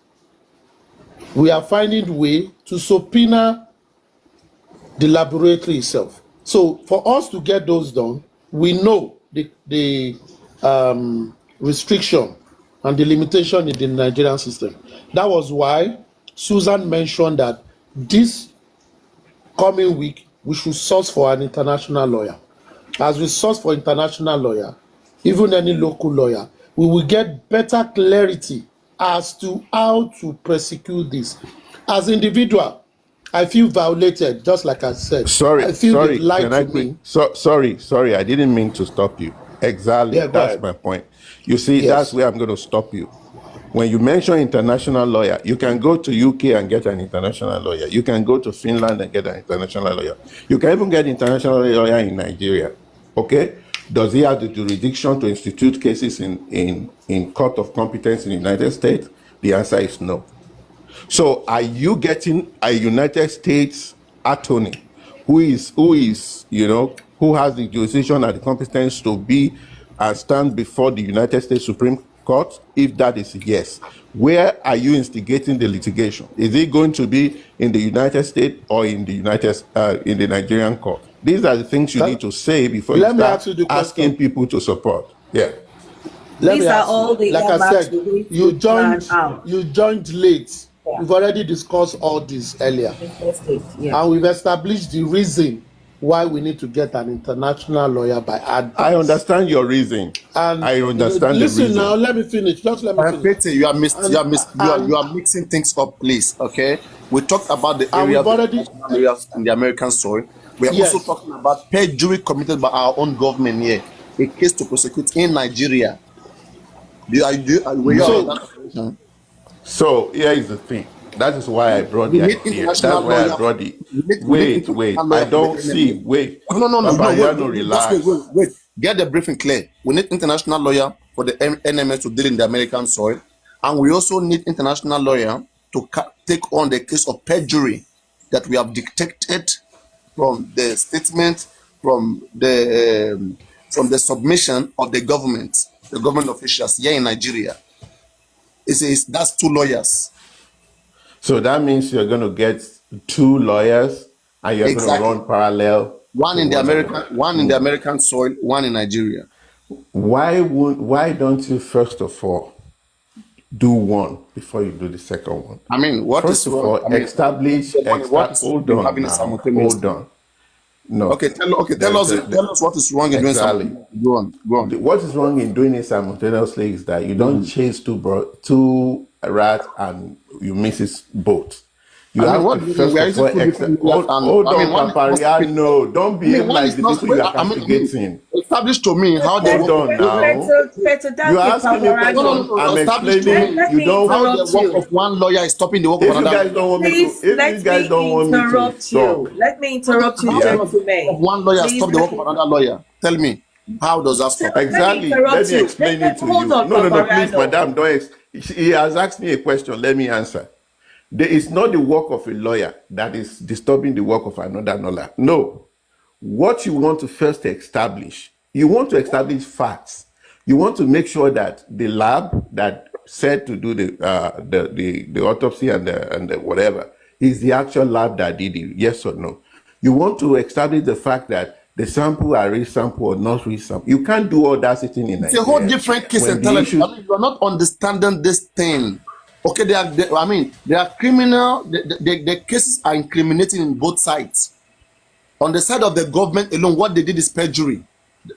we are finding a way to subpoena the laboratory itself. So for us to get those done, we know the restriction and the limitation in the Nigerian system. That was why Susan mentioned that this coming week, we should source for an international lawyer. As we source for international lawyer, even any local lawyer, we will get better clarity as to how to prosecute this. As individual, I feel violated, just like I said. Sorry, I feel they lied to me. Sorry, I didn't mean to stop you. Exactly, Yeah, that's my point. You see, that's where I'm going to stop you. When you mention international lawyer, you can go to UK and get an international lawyer. You can go to Finland and get an international lawyer. You can even get an international lawyer in Nigeria. Okay? Does he have the jurisdiction to institute cases in court of competence in the United States? The answer is no. So are you getting a United States attorney who has the jurisdiction and the competence to be and stand before the United States Supreme court? If that is yes, where are you instigating the litigation? Is it going to be in the United States or in the in the Nigerian court? These are the things you need to say before you Let me start ask you the asking question. people to support. Yeah. Let These me are ask all you. the Like I earmarks said, we need you to plan joined. out. You joined late. Yeah. We've already discussed all this earlier, Yeah. and we've established the reason why we need to get an international lawyer by advice. I understand your reason. And I understand the listen now, reason. let me finish. Just let me finish. Pete, you are And you are mixing things up, please. Okay, we talked about the areas we've already areas in the American soil. We are also yes. talking about perjury committed by our own government here, a case to prosecute in Nigeria. Were you aware of So that operation? So here is the thing. That is why I brought We the need idea. That's international why I lawyer. brought the. We need Wait. international I lawyer for the don't see. enemy. Wait. No. Papayano, Wait. Just relax. wait. Get the briefing clear. We need international lawyer for the NMS to deal in the American soil, and we also need international lawyer to take on the case of perjury that we have detected from the statement, from the submission of the government officials here in Nigeria. That's two lawyers. So that means you're going to get two lawyers and you're going to Exactly. run parallel One to in the one another. American soil, one in Nigeria. Why don't you first of all do one before you do the second one? I mean, what First is of wrong? all, I mean, what is wrong hold in on having it now. simultaneously? Hold on. No. Okay, tell us what is wrong in doing Exactly. something. Go on. What is wrong in doing it simultaneously is that you don't chase two rats and you miss it both. You I mean, have what to do you mean? first We are of using all two different lawyers, and hold I mean, on, one is not speaking. Papariano. Don't I mean, behave one like is the not. people you are I mean, castigating. establish to me how they Hold work. on now. Peter You're Danke, asking me a Paparano. question. I'm Establish to explaining. me Let You me don't. how the interrupt work you. of one lawyer is stopping the work of If you another guys lawyer. don't want me to, Please if you let guys me don't want me to interrupt talk, you. Let me interrupt you, How yeah. does the work of gentlemen. one lawyer Please stop the work of another lawyer? Tell me, how does that stop? let me Exactly. Let interrupt me you. explain it to Hold you. on, No. Please, Paparano. madam, don't. He has asked me a question. Let me answer. There is not the work of a lawyer that is disturbing the work of another lawyer. No. What you want to first establish, you want to establish facts. You want to make sure that the lab that said to do the autopsy and the whatever is the actual lab that did it. Yes or no? You want to establish the fact that the sample are real sample or not real sample. You can't do all that sitting in It's a whole Nigeria different case when the entirely. issue. I mean, you are not understanding this thing. Okay, they are criminal. The cases are incriminating in both sides. On the side of the government alone, what they did is perjury,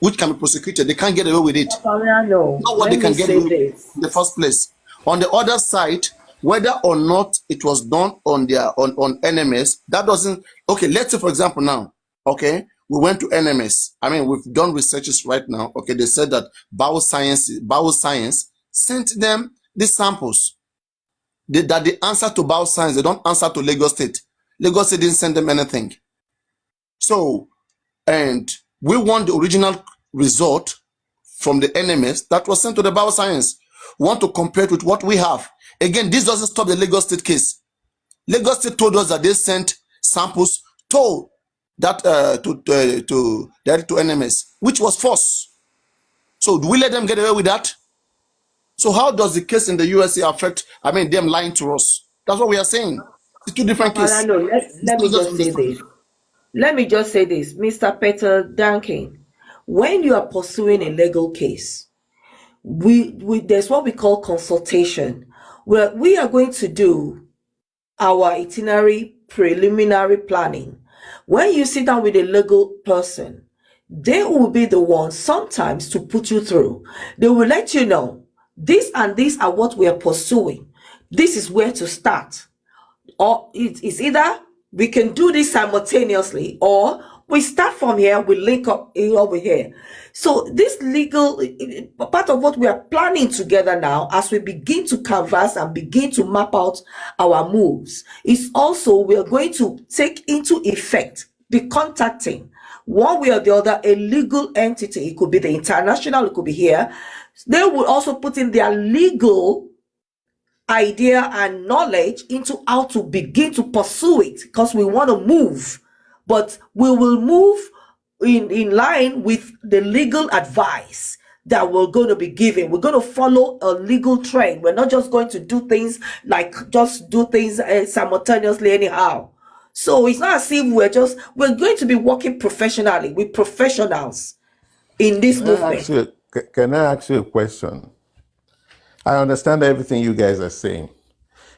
which can be prosecuted. They can't get away with it. Paparano, Not what let they me can get say away with this. in the first place. On the other side, whether or not it was done on NMS, that doesn't. Okay, let's say for example now. Okay, we went to NMS. I mean, we've done researches right now. Okay, they said that bioscience sent them the samples. That the answer to bioscience, they don't answer to Lagos State. Lagos State didn't send them anything. So, and we want the original result from the NMS that was sent to the bioscience. We want to compare it with what we have. Again, this doesn't stop the Lagos State case. Lagos State told us that they sent samples to NMS, which was false. So do we let them get away with that? So how does the case in the USA affect, them lying to us? That's what we are saying. It's two different cases. Paparano, let me just say this. Let me just say this, Mr. Peter Duncan. When you are pursuing a legal case, there's what we call consultation, where we are going to do our itinerary preliminary planning. When you sit down with a legal person, they will be the ones sometimes to put you through. They will let you know, this and this are what we are pursuing. This is where to start. Or it's either we can do this simultaneously, or we start from here, we link up over here. So this legal part of what we are planning together now, as we begin to canvas and begin to map out our moves, is also we are going to take into effect, be contacting one way or the other a legal entity. It could be the international, it could be here. They will also put in their legal idea and knowledge into how to begin to pursue it, because we want to move, but we will move in line with the legal advice that we're going to be giving. We're going to follow a legal trend. We're not just going to do things simultaneously anyhow. So it's not as if we're going to be working professionally with professionals in this movement. Can I ask you a question? I understand everything you guys are saying.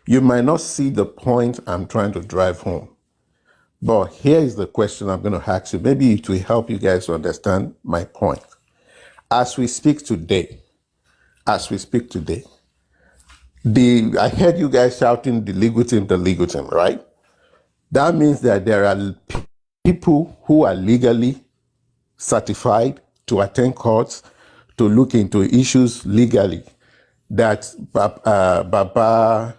You might not see the point I'm trying to drive home. But here is the question I'm going to ask you. Maybe it will help you guys to understand my point. As we speak today, I heard you guys shouting the legal team, right? That means that there are people who are legally certified to attend courts, to look into issues legally that Baba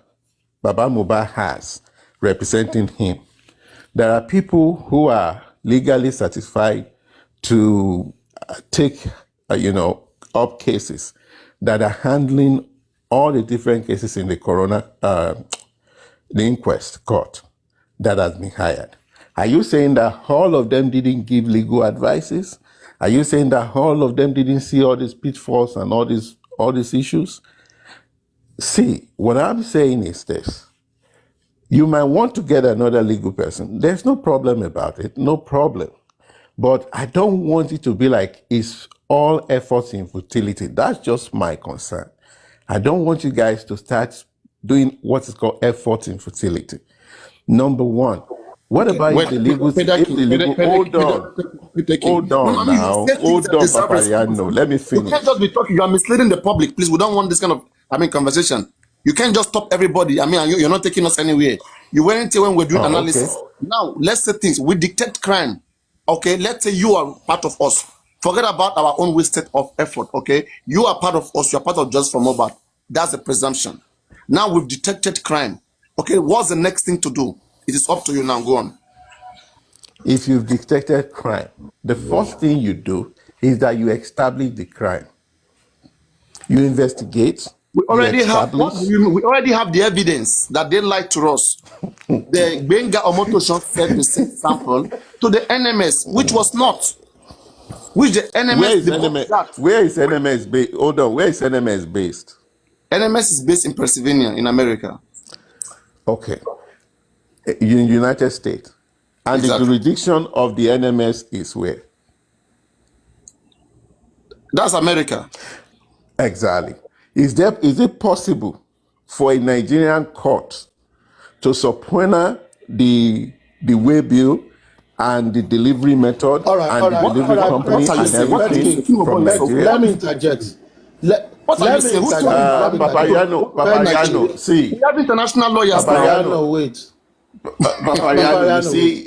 Mohbad has representing him. There are people who are legally certified to take, up cases that are handling all the different cases in the inquest court that has been hired. Are you saying that all of them didn't give legal advices? Are you saying that all of them didn't see all these pitfalls and all these issues? See, what I'm saying is this. You might want to get another legal person. There's no problem about it, no problem. But I don't want it to be like it's all efforts in futility. That's just my concern. I don't want you guys to start doing what is called efforts in futility. Number one, what about if the legal... Hold on now, Papariano. Let me finish. You can't just be talking. You are misleading the public. Please, we don't want this kind of, conversation. You can't just stop everybody. You're not taking us anywhere. You weren't here when we're doing analysis. Okay. Now, let's say things. We detect crime. Okay, let's say you are part of us. Forget about our own wasted of effort. Okay, you are part of us. You are part of Justice for Mohbad. That's a presumption. Now we've detected crime. Okay, what's the next thing to do? It is up to you now. Go on. If you've detected crime, the first thing you do is that you establish the crime. You investigate. We already have the evidence that they lied to us. The Benga Omotosho said the same sample to the NMS, which was not. Which the NMS... Where is NMS based? Hold on, where is NMS based? NMS is based in Pennsylvania, in America. Okay. In United States. And exactly. The jurisdiction of the NMS is where? That's America. Exactly. Is it possible for a Nigerian court to subpoena the way bill and the delivery method and the delivery company and everything from Nigeria? Let me interject. Papariano, see. We have international lawyers now. Wait. Papariano, you see,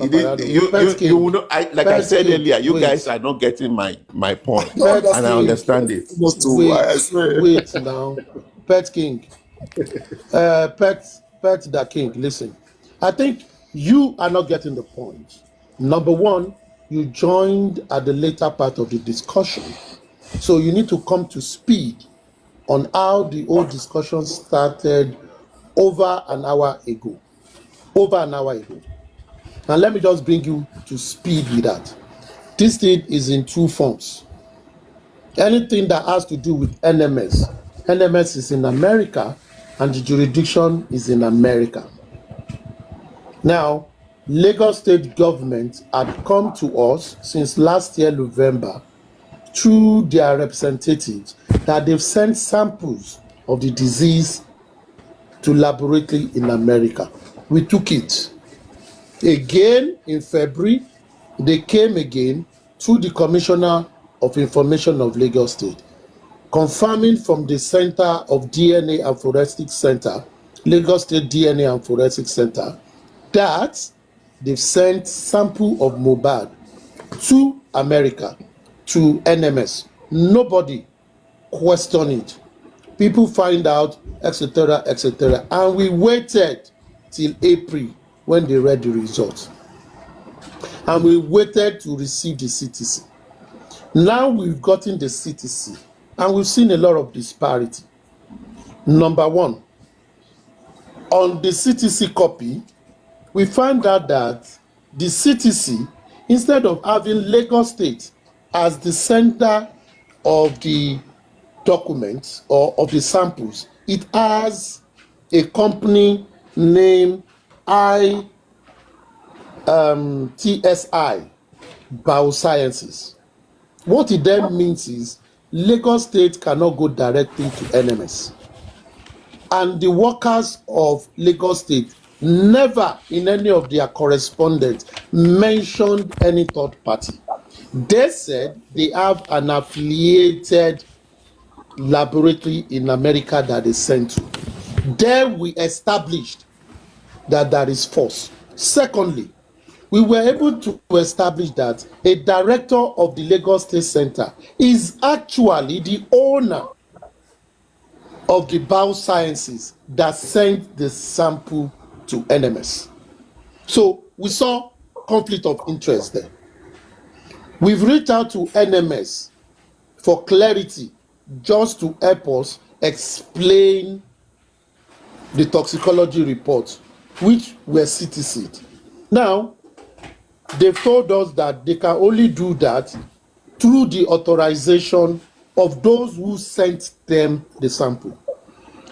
you know, like I said earlier, you guys are not getting my point, and I understand it. Wait now, Pet King, Pet the King. Listen, I think you are not getting the point. Number one, you joined at the later part of the discussion, so you need to come to speed on how the whole discussion started over an hour ago. Now let me just bring you to speed with that. This thing is in two forms. Anything that has to do with NMS is in America and the jurisdiction is in America. Now, Lagos State government had come to us since last year November through their representatives that they've sent samples of the disease to laboratory in America. We took it. Again, in February, they came again through the Commissioner of Information of Lagos State, confirming from the Center of DNA and Forensic Center, Lagos State DNA and Forensic Center, that they've sent sample of Mohbad to America, to NMS. Nobody questioned it. People find out, etc., etc. And we waited till April when they read the results. And we waited to receive the CTC. Now we've gotten the CTC and we've seen a lot of disparity. Number one, on the CTC copy, we found out that the CTC, instead of having Lagos State as the center of the documents or of the samples, it has a company name TSI Biosciences. What it then means is Lagos State cannot go directly to NMS. And the workers of Lagos State never in any of their correspondence mentioned any third party. They said they have an affiliated laboratory in America that they sent to. There we established that that is false. Secondly, we were able to establish that a director of the Lagos State Center is actually the owner of the biosciences that sent the sample to NMS. So we saw conflict of interest there. We've reached out to NMS for clarity, just to help us explain the toxicology report, which were CTC'd. Now, they've told us that they can only do that through the authorization of those who sent them the sample.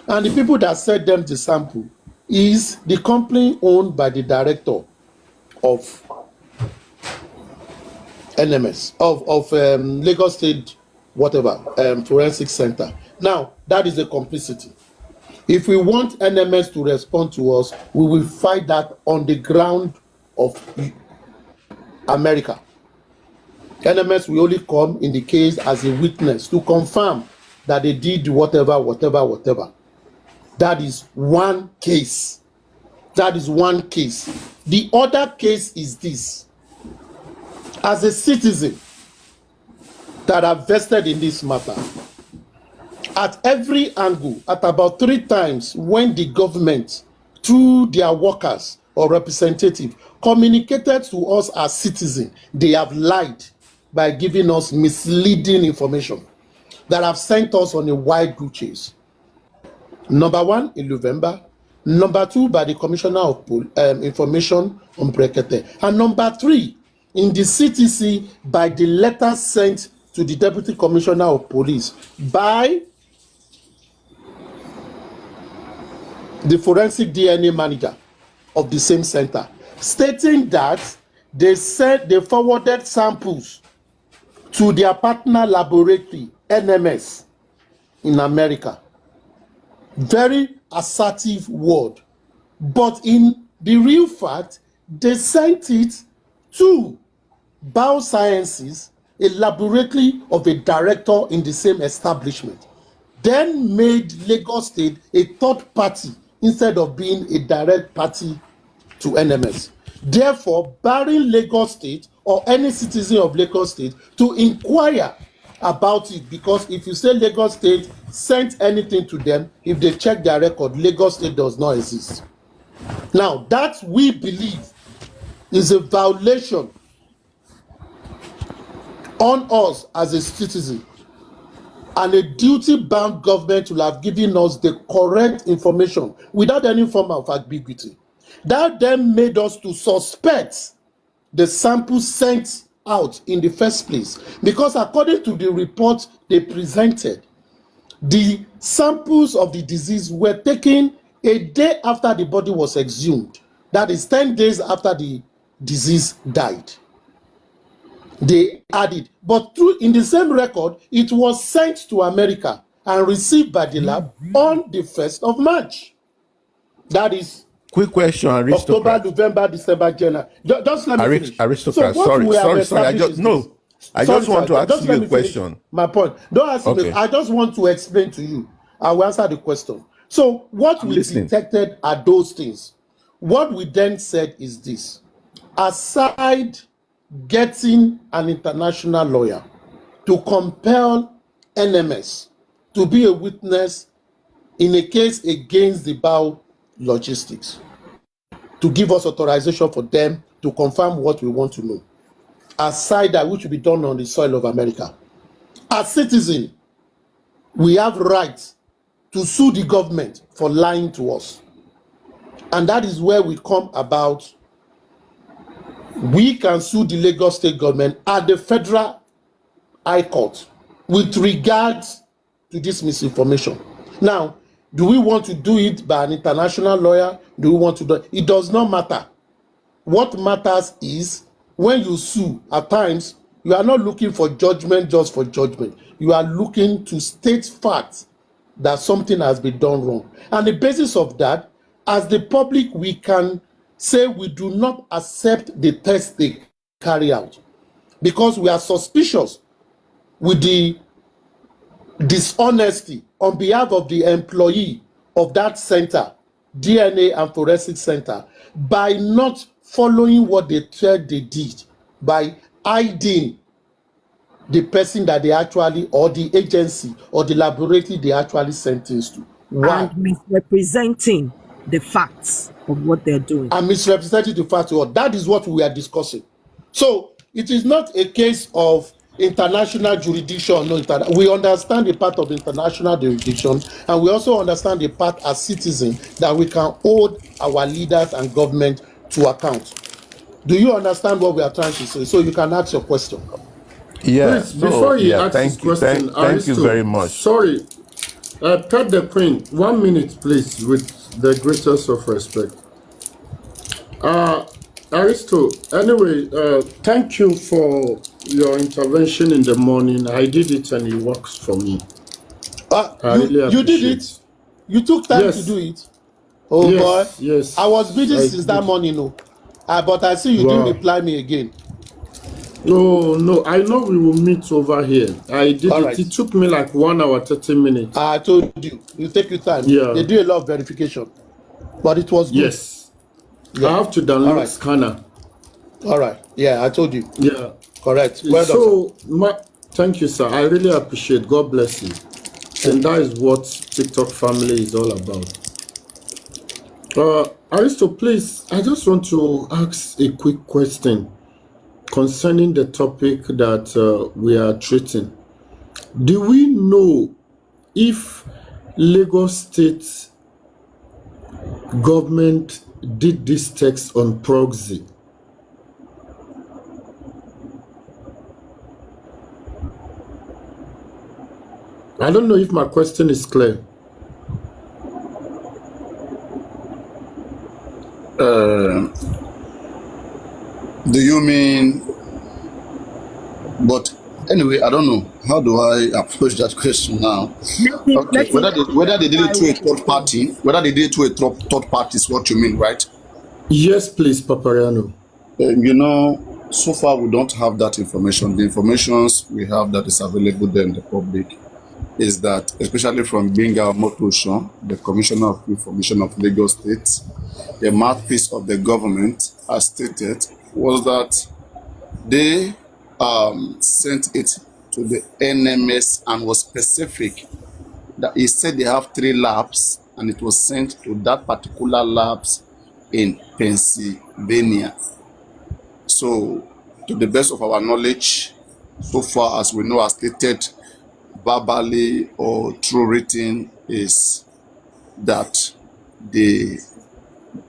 And the people that sent them the sample is the company owned by the director of NMS, of Lagos State, whatever, Forensic Center. Now, that is a complicity. If we want NMS to respond to us, we will fight that on the ground of America. NMS will only come in the case as a witness to confirm that they did whatever. That is one case. That is one case. The other case is this. As a citizen that are vested in this matter, at every angle, at about 3 times, when the government, through their workers or representative, communicated to us as citizens, they have lied by giving us misleading information that have sent us on a wide goose chase. Number 1, in November. Number 2, by the Commissioner of Information on Brekete. And number 3, in the CTC, by the letter sent to the Deputy Commissioner of Police by the forensic DNA manager of the same center, stating that they said they forwarded samples to their partner laboratory, NMS, in America. Very assertive word. But in the real fact, they sent it to Biosciences, a laboratory of a director in the same establishment, then made Lagos State a third party instead of being a direct party to NMS. Therefore, barring Lagos State or any citizen of Lagos State to inquire about it, because if you say Lagos State sent anything to them, if they check their record, Lagos State does not exist. Now, that we believe is a violation on us as a citizen, and a duty-bound government will have given us the correct information without any form of ambiguity. That then made us to suspect the sample sent out in the first place, because according to the report they presented, the samples of the disease were taken a day after the body was exhumed. That is 10 days after the disease died. They added, but through in the same record, it was sent to America and received by the lab on the 1st of March. That is quick question, October, November, December, January. Just let me finish. Aristocrat, so sorry. I just want to ask you a question. My point. Don't ask me. I just want to explain to you. I will answer the question. So what we detected are those things. What we then said is this. Aside getting an international lawyer to compel NMS to be a witness in a case against the Bao Logistics, to give us authorization for them to confirm what we want to know. Aside that, which will be done on the soil of America. As citizens, we have rights to sue the government for lying to us. And that is where we come about. We can sue the Lagos State government at the Federal High Court with regards to this misinformation. Now, do we want to do it by an international lawyer? Do we want to do it? It does not matter. What matters is when you sue, at times, you are not looking for judgment just for judgment. You are looking to state facts that something has been done wrong. And the basis of that, as the public, we can say we do not accept the test they carry out because we are suspicious with the dishonesty on behalf of the employee of that center, DNA and Forensic Center, by not following what they said they did, by hiding the person that they actually, or the agency, or the laboratory they actually sentenced to. Why? And misrepresenting the facts of what they're doing. And misrepresenting the facts of what. That is what we are discussing. So it is not a case of international jurisdiction. No, we understand the part of international jurisdiction, and we also understand the part as citizens that we can hold our leaders and government to account. Do you understand what we are trying to say? So you can ask your question. Yeah. Please, before he asks his Thank you. question, Thank you very much. Sorry, Pet the Queen, 1 minute, please, with the greatest of respect. Aristo, anyway, thank you for your intervention in the morning. I did it and it works for me. You did it? You took time to do it? Oh, yes, boy. Yes. I was busy since that morning, no. But I see you didn't reply me again. No, I know we will meet over here. I did it. Right. It took me like 1 hour, 30 minutes. I told you. You take your time. Yeah. They do a lot of verification. But it was good. Yes. Yeah. I have to download Scanner. All right. Yeah, I told you. Yeah. Correct. Well done, thank you, sir. I really appreciate. God bless you. And that is what TikTok family is all about. Aristo, please, I just want to ask a quick question concerning the topic that we are treating. Do we know if Lagos State government did this text on proxy? I don't know if my question is clear. Do you mean? But anyway, I don't know. How do I approach that question now? Okay, whether they did it to a third party, whether they did it to a third party is what you mean, right? Yes, please, Papariano. You know, so far we don't have that information. The information we have that is available there in the public is that, especially from Benga Motosho, the Commissioner of Information of Lagos State, the mouthpiece of the government, as stated, was that they sent it to the NMS and was specific that he said they have 3 labs and it was sent to that particular labs in Pennsylvania. So, to the best of our knowledge, so far as we know, as stated verbally or through written, is that they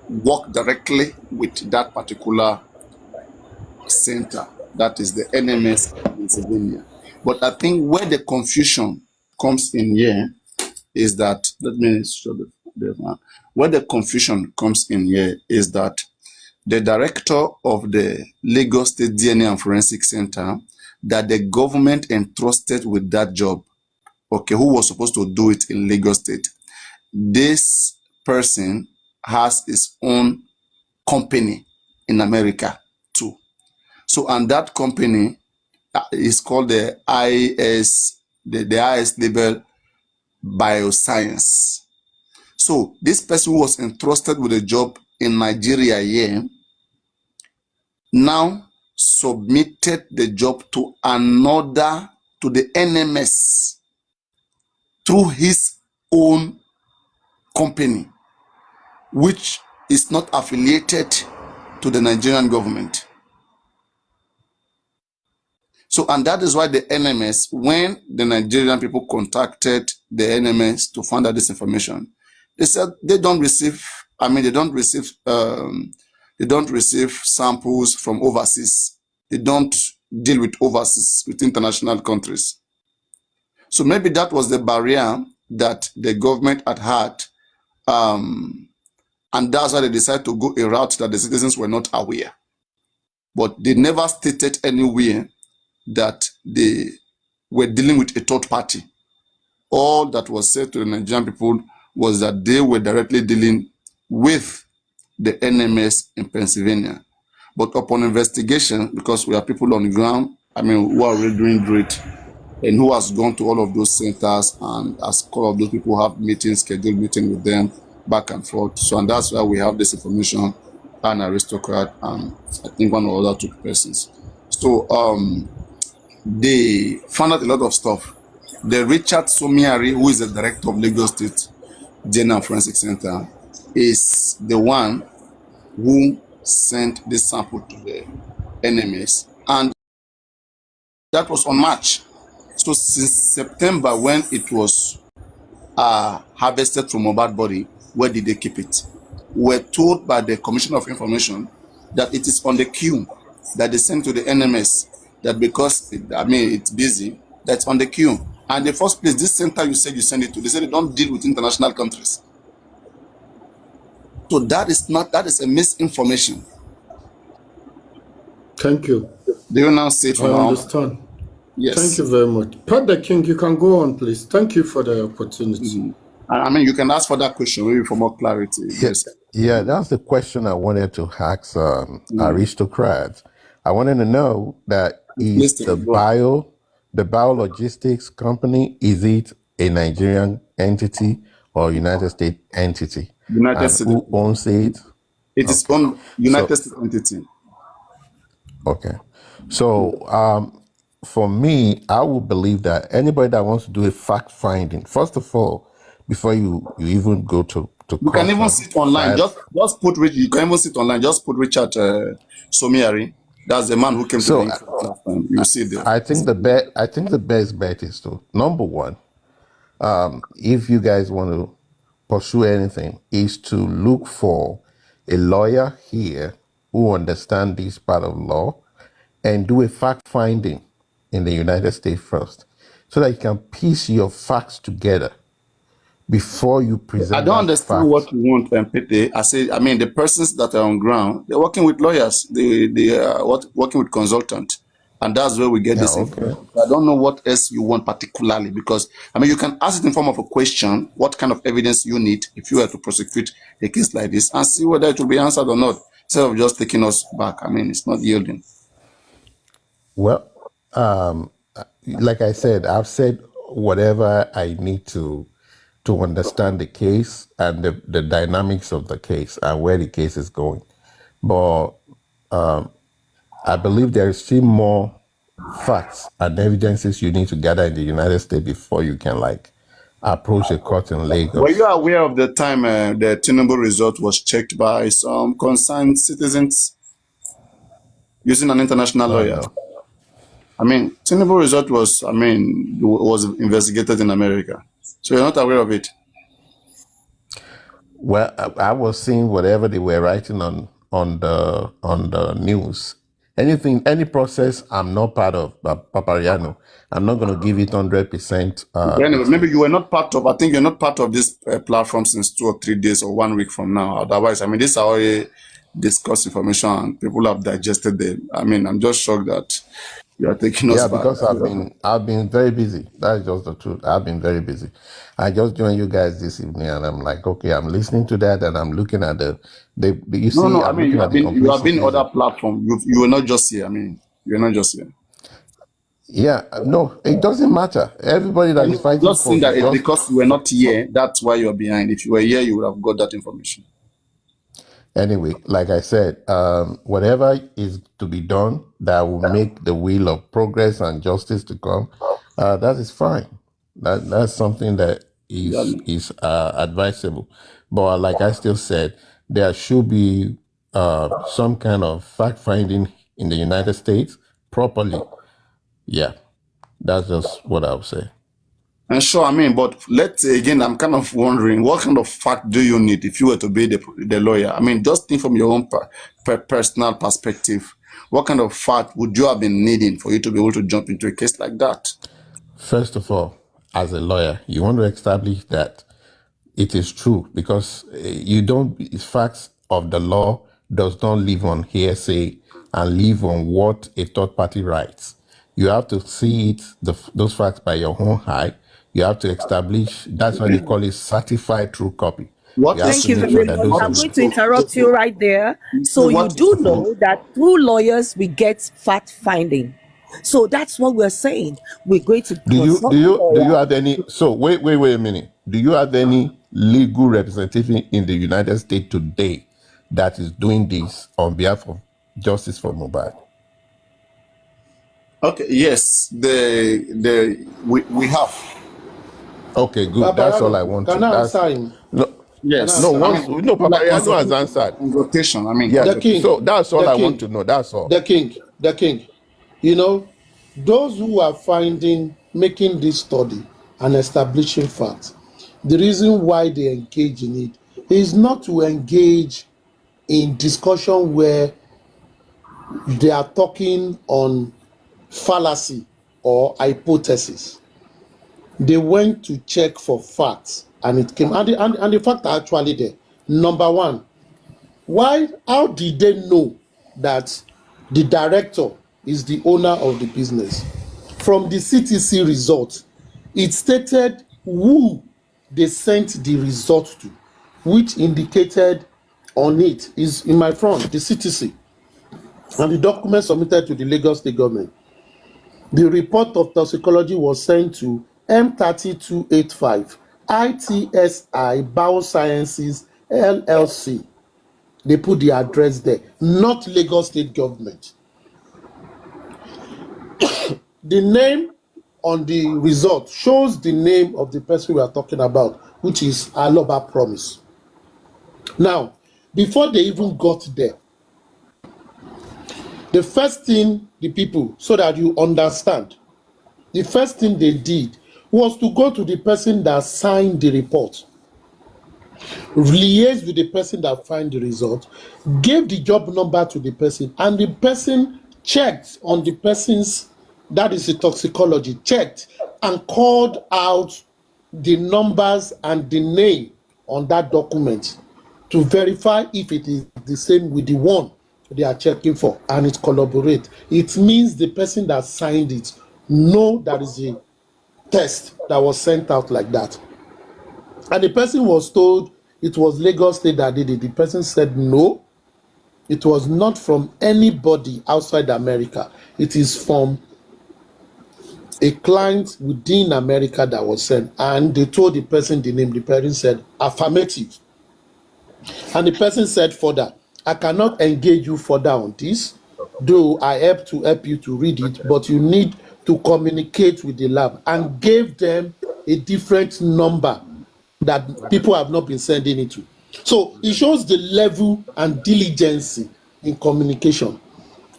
work directly with that particular center, that is the NMS Pennsylvania. But I think where the confusion comes in here is that, where the confusion comes in here is that the director of the Lagos State DNA and Forensic Center that the government entrusted with that job, okay, who was supposed to do it in Lagos State, this person has his own company in America too. So, and that company is called the IS label Bioscience. So, this person who was entrusted with a job in Nigeria here now submitted the job to the NMS through his own company, which is not affiliated to the Nigerian government. So, and that is why the NMS, when the Nigerian people contacted the NMS to find out this information, they said they don't receive samples from overseas. They don't deal with overseas, with international countries. So maybe that was the barrier that the government had, and that's why they decided to go a route that the citizens were not aware. But they never stated anywhere that they were dealing with a third party. All that was said to the Nigerian people was that they were directly dealing with the NMS in Pennsylvania. But upon investigation, because we are people on the ground, who are really doing great, and who has gone to all of those centers and has all of those people have meetings, scheduled meeting with them back and forth. So, and that's why we have this information, an aristocrat, and I think one or other two persons. So, they found out a lot of stuff. The Richard Somiari, who is the director of Lagos State DNA Forensic Center, is the one who sent this sample to the NMS, and that was on March. So since September, when it was harvested from Mohbad body, where did they keep it? We're told by the Commissioner of Information that it is on the queue, that they sent to the NMS, that because it's busy, that's on the queue. And in the first place, this center you said you send it to, they said they don't deal with international countries. So that is a misinformation. Thank you. Do you now say it for I now? understand. Yes. Thank you very much. Pat the King, you can go on, please. Thank you for the opportunity. You can ask for that question maybe for more clarity. Yes. Yeah, that's the question I wanted to ask aristocrats. I wanted to know that is the biologistics company, is it a Nigerian entity or United States entity? United States. Who owns it? It is owned United States entity. Okay. So for me, I would believe that anybody that wants to do a fact finding, first of all, before you even go to you can even sit online. Just put you can even sit online. Just put Richard Somiari. That's the man who came to the last time. You see there. I think the best bet is to, number one, if you guys want to pursue anything, is to look for a lawyer here who understands this part of law and do a fact finding in the United States first, so that you can piece your facts together before you present. I don't understand what you want, Pete. The persons that are on ground, they're working with lawyers, they are working with consultants, and that's where we get this information. I don't know what else you want particularly, because you can ask it in form of a question, what kind of evidence you need if you were to prosecute a case like this, and see whether it will be answered or not, instead of just taking us back. It's not yielding. Well, like I said, I've said whatever I need to understand the case and the dynamics of the case and where the case is going. But I believe there is still more facts and evidences you need to gather in the United States before you can approach a court in Lagos. Were you aware of the time the Tinubu result was checked by some concerned citizens using an international lawyer? Tinubu result was investigated in America. So you're not aware of it? Well, I was seeing whatever they were writing on the news. Any process I'm not part of, Papariano, I'm not going to give it 100%. Anyway, maybe you were not part of. I think you're not part of this platform since 2 or 3 days or 1 week from now. Otherwise, this is already discussed information and people have digested them. I'm just shocked that you are taking us back. Yeah, because I've been very busy. That's just the truth. I've been very busy. I just joined you guys this evening, and I'm like, okay, I'm listening to that, and I'm looking at you have been other platform. You were not just here. You're not just here. Yeah, no, it doesn't matter. Everybody that is fighting just saying that because you were not here, that's why you're behind. If you were here, you would have got that information. Anyway, like I said, whatever is to be done that will make the wheel of progress and justice to come, that is fine. That's something that is advisable. But like I still said, there should be some kind of fact finding in the United States properly. Yeah, that's just what I would say. And sure, but let's say again, I'm kind of wondering, what kind of fact do you need if you were to be the lawyer? Just think from your own personal perspective. What kind of fact would you have been needing for you to be able to jump into a case like that? First of all, as a lawyer, you want to establish that it is true, because you don't, facts of the law does not live on hearsay and live on what a third party writes. You have to see it, those facts by your own eye. You have to establish, that's why they call it certified true copy. What You have is Thank to you make very sure that much. those I'm are going to interrupt you right there. So you do know that through lawyers we get fact finding. So that's what we're saying. We're going to Do you consult do a you do you lawyer. have any? So wait a minute. Do you have any legal representation in the United States today that is doing this on behalf of Justice for Mohbad? Okay, yes, we have. Okay, good. That's all I Babayaro, want to. can I That's answer him? no, Can I Yes, no. answer him? Once no, Papa like Yanu has answered. consultation. I mean, Yeah. The king, So that's all the I want king, to know. That's all. the king. You know, those who are making this study and establishing facts, the reason why they engage in it is not to engage in discussion where they are talking on fallacy or hypothesis. They went to check for facts and it came, and the facts are actually there. Number one, how did they know that the director is the owner of the business? From the CTC result, it stated who they sent the result to, which indicated on it is in my front, the CTC, and the document submitted to the Lagos State government. The report of toxicology was sent to M3285 ITSI Biosciences LLC. They put the address there, not Lagos State government. The name on the result shows the name of the person we are talking about, which is Aloba Promise. Now, before they even got there, the first thing the people, so that you understand, the first thing they did was to go to the person that signed the report, liaise with the person that found the result, gave the job number to the person, and the person checked on the person's, that is the toxicology, checked and called out the numbers and the name on that document to verify if it is the same with the one they are checking for, and it collaborates. It means the person that signed it know that is a test that was sent out like that. And the person was told it was Lagos State that did it. The person said no, it was not from anybody outside America. It is from a client within America that was sent. And they told the person the name. The person said affirmative. And the person said further, I cannot engage you further on this, though I help you to read it, but you need to communicate with the lab, and gave them a different number that people have not been sending it to. So it shows the level and diligence in communication.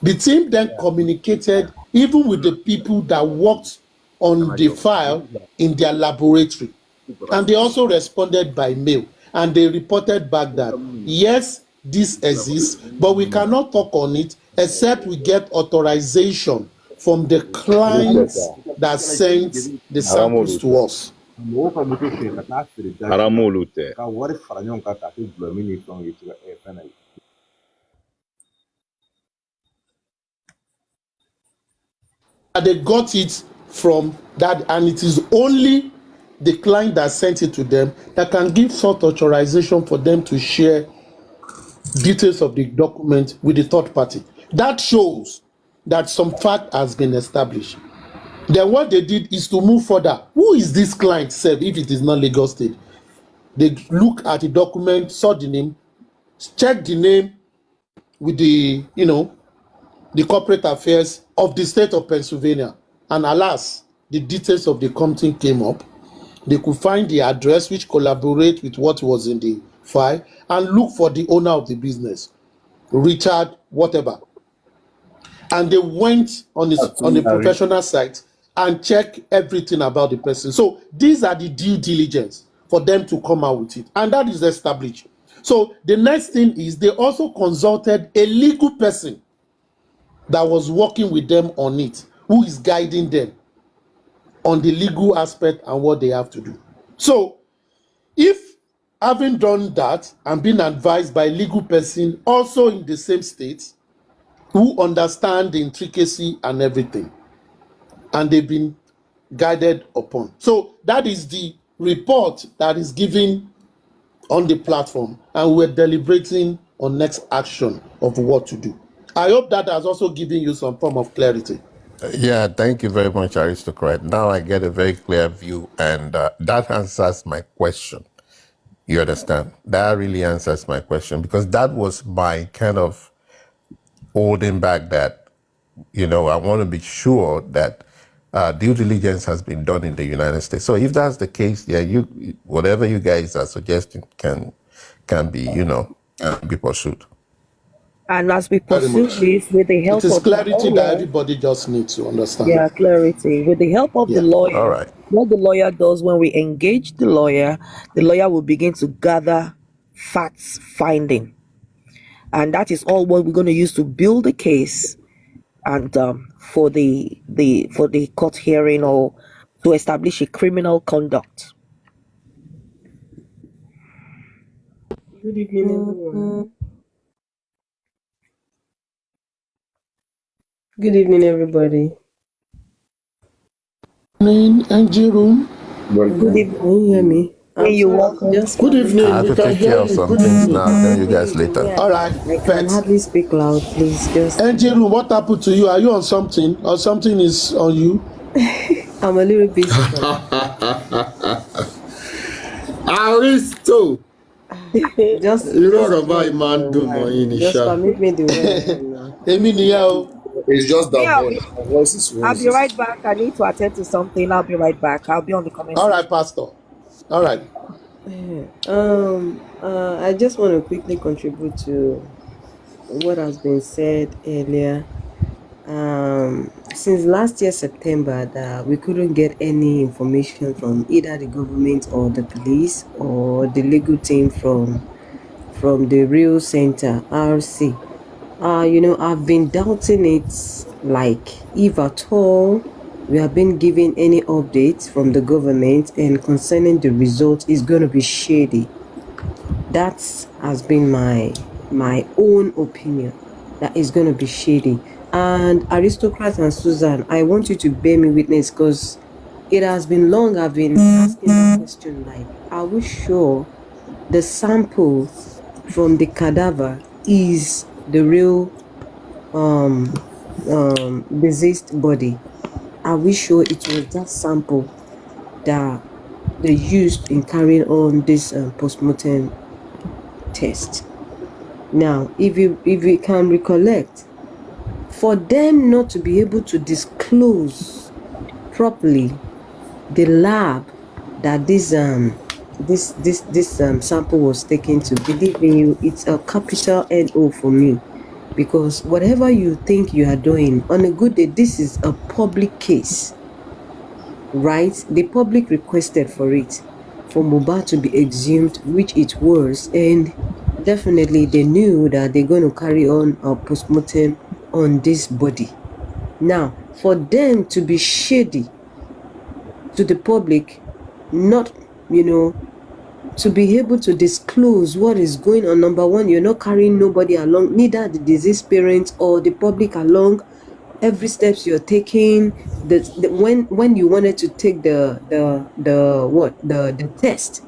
The team then communicated even with the people that worked on the file in their laboratory. And they also responded by mail. And they reported back that, yes, this exists, but we cannot talk on it except we get authorization from the clients that sent the samples to us. And they got it from that, and it is only the client that sent it to them that can give such authorization for them to share details of the document with the third party. That shows that some fact has been established. Then what they did is to move further. Who is this client, said, if it is not Lagos State? They look at the document, saw the name, checked the name with the, the corporate affairs of the state of Pennsylvania. And alas, the details of the company came up. They could find the address which collaborate with what was in the file and look for the owner of the business, Richard whatever. And they went on a professional site and check everything about the person. So these are the due diligence for them to come out with it. And that is established. So the next thing is they also consulted a legal person that was working with them on it, who is guiding them on the legal aspect and what they have to do. So, if having done that and been advised by a legal person also in the same state who understand the intricacy and everything, and they've been guided upon. So that is the report that is given on the platform, and we're deliberating on next action of what to do. I hope that has also given you some form of clarity. Yeah, thank you very much, Aristocrat. Now I get a very clear view, and that answers my question. You understand? That really answers my question, because that was my kind of holding back, that, I want to be sure that due diligence has been done in the United States. So if that's the case, yeah, whatever you guys are suggesting can be, be pursued. And as we pursue this with the help It is of clarity the lawyer, that everybody just needs to understand. yeah, clarity. With the help of the lawyer, All right. what the lawyer does when we engage the lawyer will begin to gather facts finding. And that is all what we're going to use to build the case and for the court hearing or to establish a criminal conduct. Good evening, everyone. Good evening, everybody. NG Room. Good evening. Can you hear me? You're welcome. Good evening. I have to take care of some things now. Tell you guys later. Yeah. All right. I can hardly speak loud, please. Just NG Room, what happened to you? Are you on something, or something is on you? I'm a little bit. Aristo. Just You know about man do more just permit me the word. It's just that Yeah, voice. My voice is I'll be right back. I need to attend to something. I'll be right back. I'll be on the comment All section. right, Pastor. All right. I just want to quickly contribute to what has been said earlier. Since last year September, that we couldn't get any information from either the government or the police or the legal team from the Rio Center RC. I've been doubting it, like if at all we have been given any updates from the government and concerning the result is going to be shady. That has been my own opinion, that is going to be shady. And Aristocrat and Susan, I want you to bear me witness, because it has been long I've been asking that question, like, are we sure the sample from the cadaver is the real deceased body? Are we sure it was that sample that they used in carrying on this post-mortem test? Now, if you can recollect, for them not to be able to disclose properly the lab that this sample was taken to, believe me, it's a capital NO for me. Because whatever you think you are doing, on a good day, this is a public case, right? The public requested for it, for Mohbad to be exhumed, which it was, and definitely they knew that they're going to carry on a post-mortem on this body. Now, for them to be shady to the public, not, to be able to disclose what is going on. Number one, you're not carrying nobody along, neither the deceased parents or the public along. Every steps you're taking, when you wanted to take the test.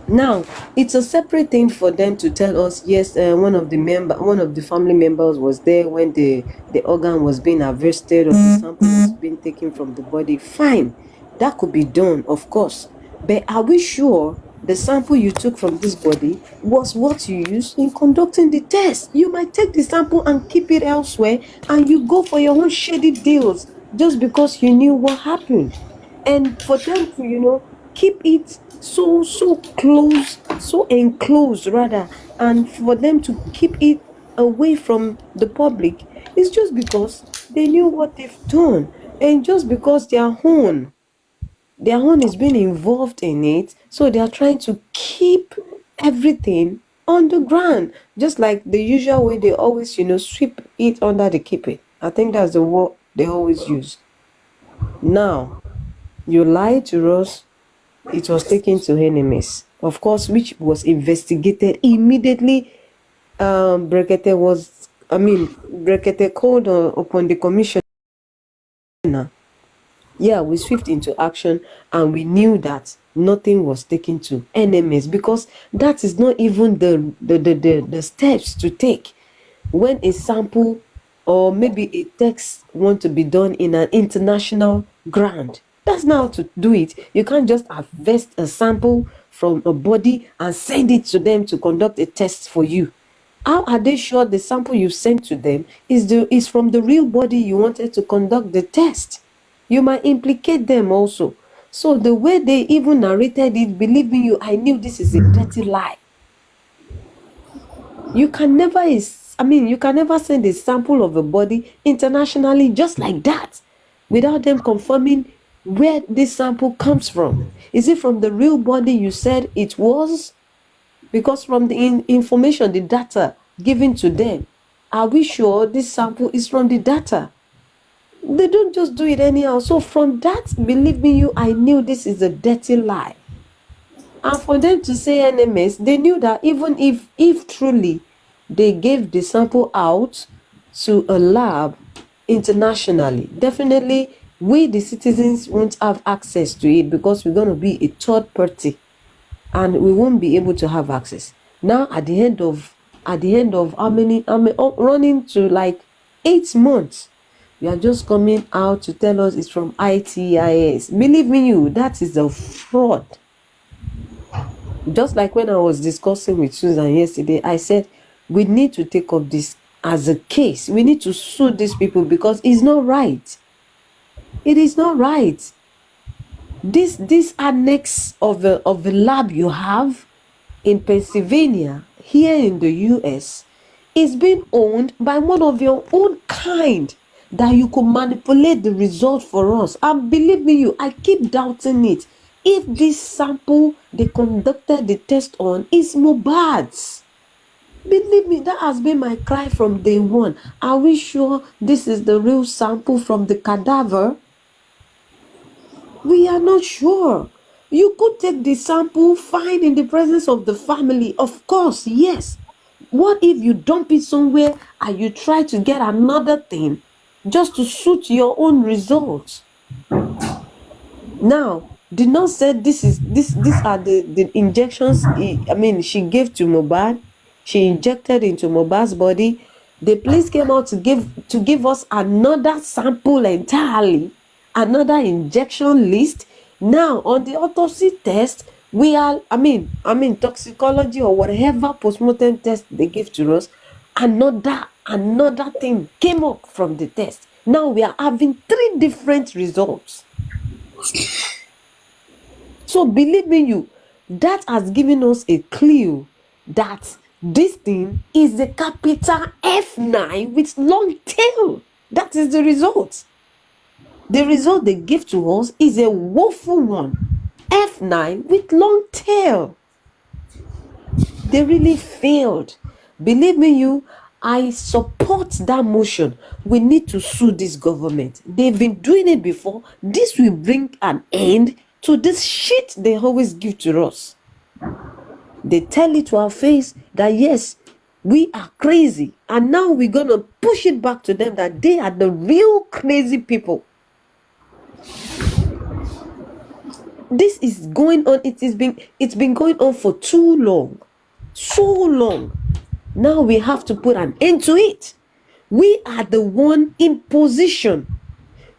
Now, it's a separate thing for them to tell us, yes, one of the family members was there when the organ was being harvested or the sample was being taken from the body. Fine, that could be done, of course. But are we sure the sample you took from this body was what you used in conducting the test? You might take the sample and keep it elsewhere, and you go for your own shady deals just because you knew what happened. And for them to, keep it so close, so enclosed rather, and for them to keep it away from the public, is just because they knew what they've done, and just because their own is being involved in it, so they are trying to keep everything on the ground, just like the usual way they always, sweep it under the carpet. I think that's the word they always use. Now, You lied to us. It was taken to enemies, of course, which was investigated immediately. Brekete called upon the commissioner. Yeah, we swift into action, and we knew that nothing was taken to enemies, because that is not even the steps to take when a sample or maybe a test want to be done in an international ground. That's not how to do it. You can't just harvest a sample from a body and send it to them to conduct a test for you. How are they sure the sample you sent to them is from the real body you wanted to conduct the test? You might implicate them also. So the way they even narrated it, believe me, I knew this is a dirty lie. You can never send a sample of a body internationally just like that without them confirming where this sample comes from. Is it from the real body you said it was? Because from the information, the data given to them, are we sure this sample is from the data? They don't just do it anyhow. So from that, believe me, I knew this is a dirty lie. And for them to say NMS, they knew that even if truly they gave the sample out to a lab internationally, definitely we the citizens won't have access to it, because we're going to be a third party and we won't be able to have access. Now at the end of how many running to like 8 months, you are just coming out to tell us it's from ITIS. Believe me, that is a fraud. Just like when I was discussing with Susan yesterday, I said we need to take up this as a case. We need to sue these people, because it's not right. It is not right. This annex of the lab you have in Pennsylvania, here in the US, is being owned by one of your own kind, that you could manipulate the result for us. And believe me, I keep doubting it. If this sample they conducted the test on is Mohbad's, believe me, that has been my cry from day one. Are we sure this is the real sample from the cadaver? We are not sure. You could take the sample, fine, in the presence of the family, of course, yes. What if you dump it somewhere and you try to get another thing just to suit your own results? Now, the nurse said these are the injections she gave to Mohbad. She injected into Mohbad's body. The police came out to give us another sample entirely, another injection list. Now on the autopsy test, we are toxicology or whatever postmortem test they give to us, another thing came up from the test. Now we are having 3 different results. So believe me, that has given us a clue that this thing is a capital F9 with long tail. That is the result. The result they give to us is a woeful one. F9 with long tail. They really failed. Believe me, I support that motion. We need to sue this government. They've been doing it before. This will bring an end to this shit they always give to us. They tell it to our face that yes, we are crazy. And now we're going to push it back to them that they are the real crazy people. This is going on. It's been going on for too long. So long. Now we have to put an end to it. We are the one in position.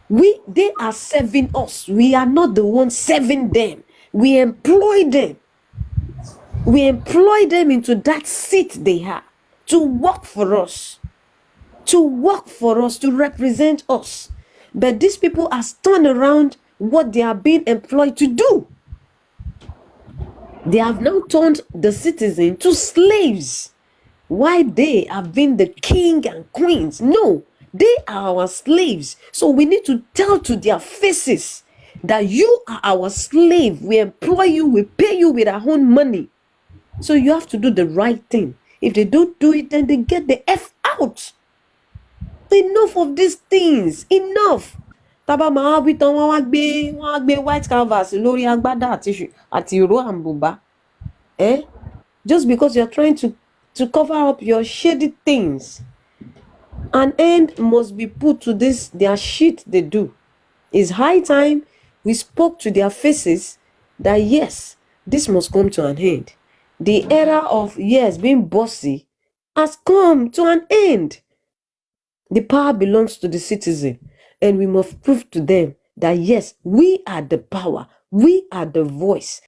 They are serving us. We are not the one serving them. We employ them. We employ them into that seat they have to work for us. To represent us. But these people have turned around what they are being employed to do. They have now turned the citizen to slaves. Why they have been the king and queens? No, they are our slaves. So we need to tell to their faces that you are our slave. We employ you, we pay you with our own money. So you have to do the right thing. If they don't do it, then they get the F out. Enough of these things. Enough. tábà máa wí tán wọ́n á gbé white canvas lórí agbádá àti ìró àǹbùbá. Just because you're trying to cover up your shady things. An end must be put to this, their shit they do. It's high time we spoke to their faces that yes, this must come to an end. The era of, yes, being bossy has come to an end. The power belongs to the citizen, and we must prove to them that yes, we are the power, we are the voice,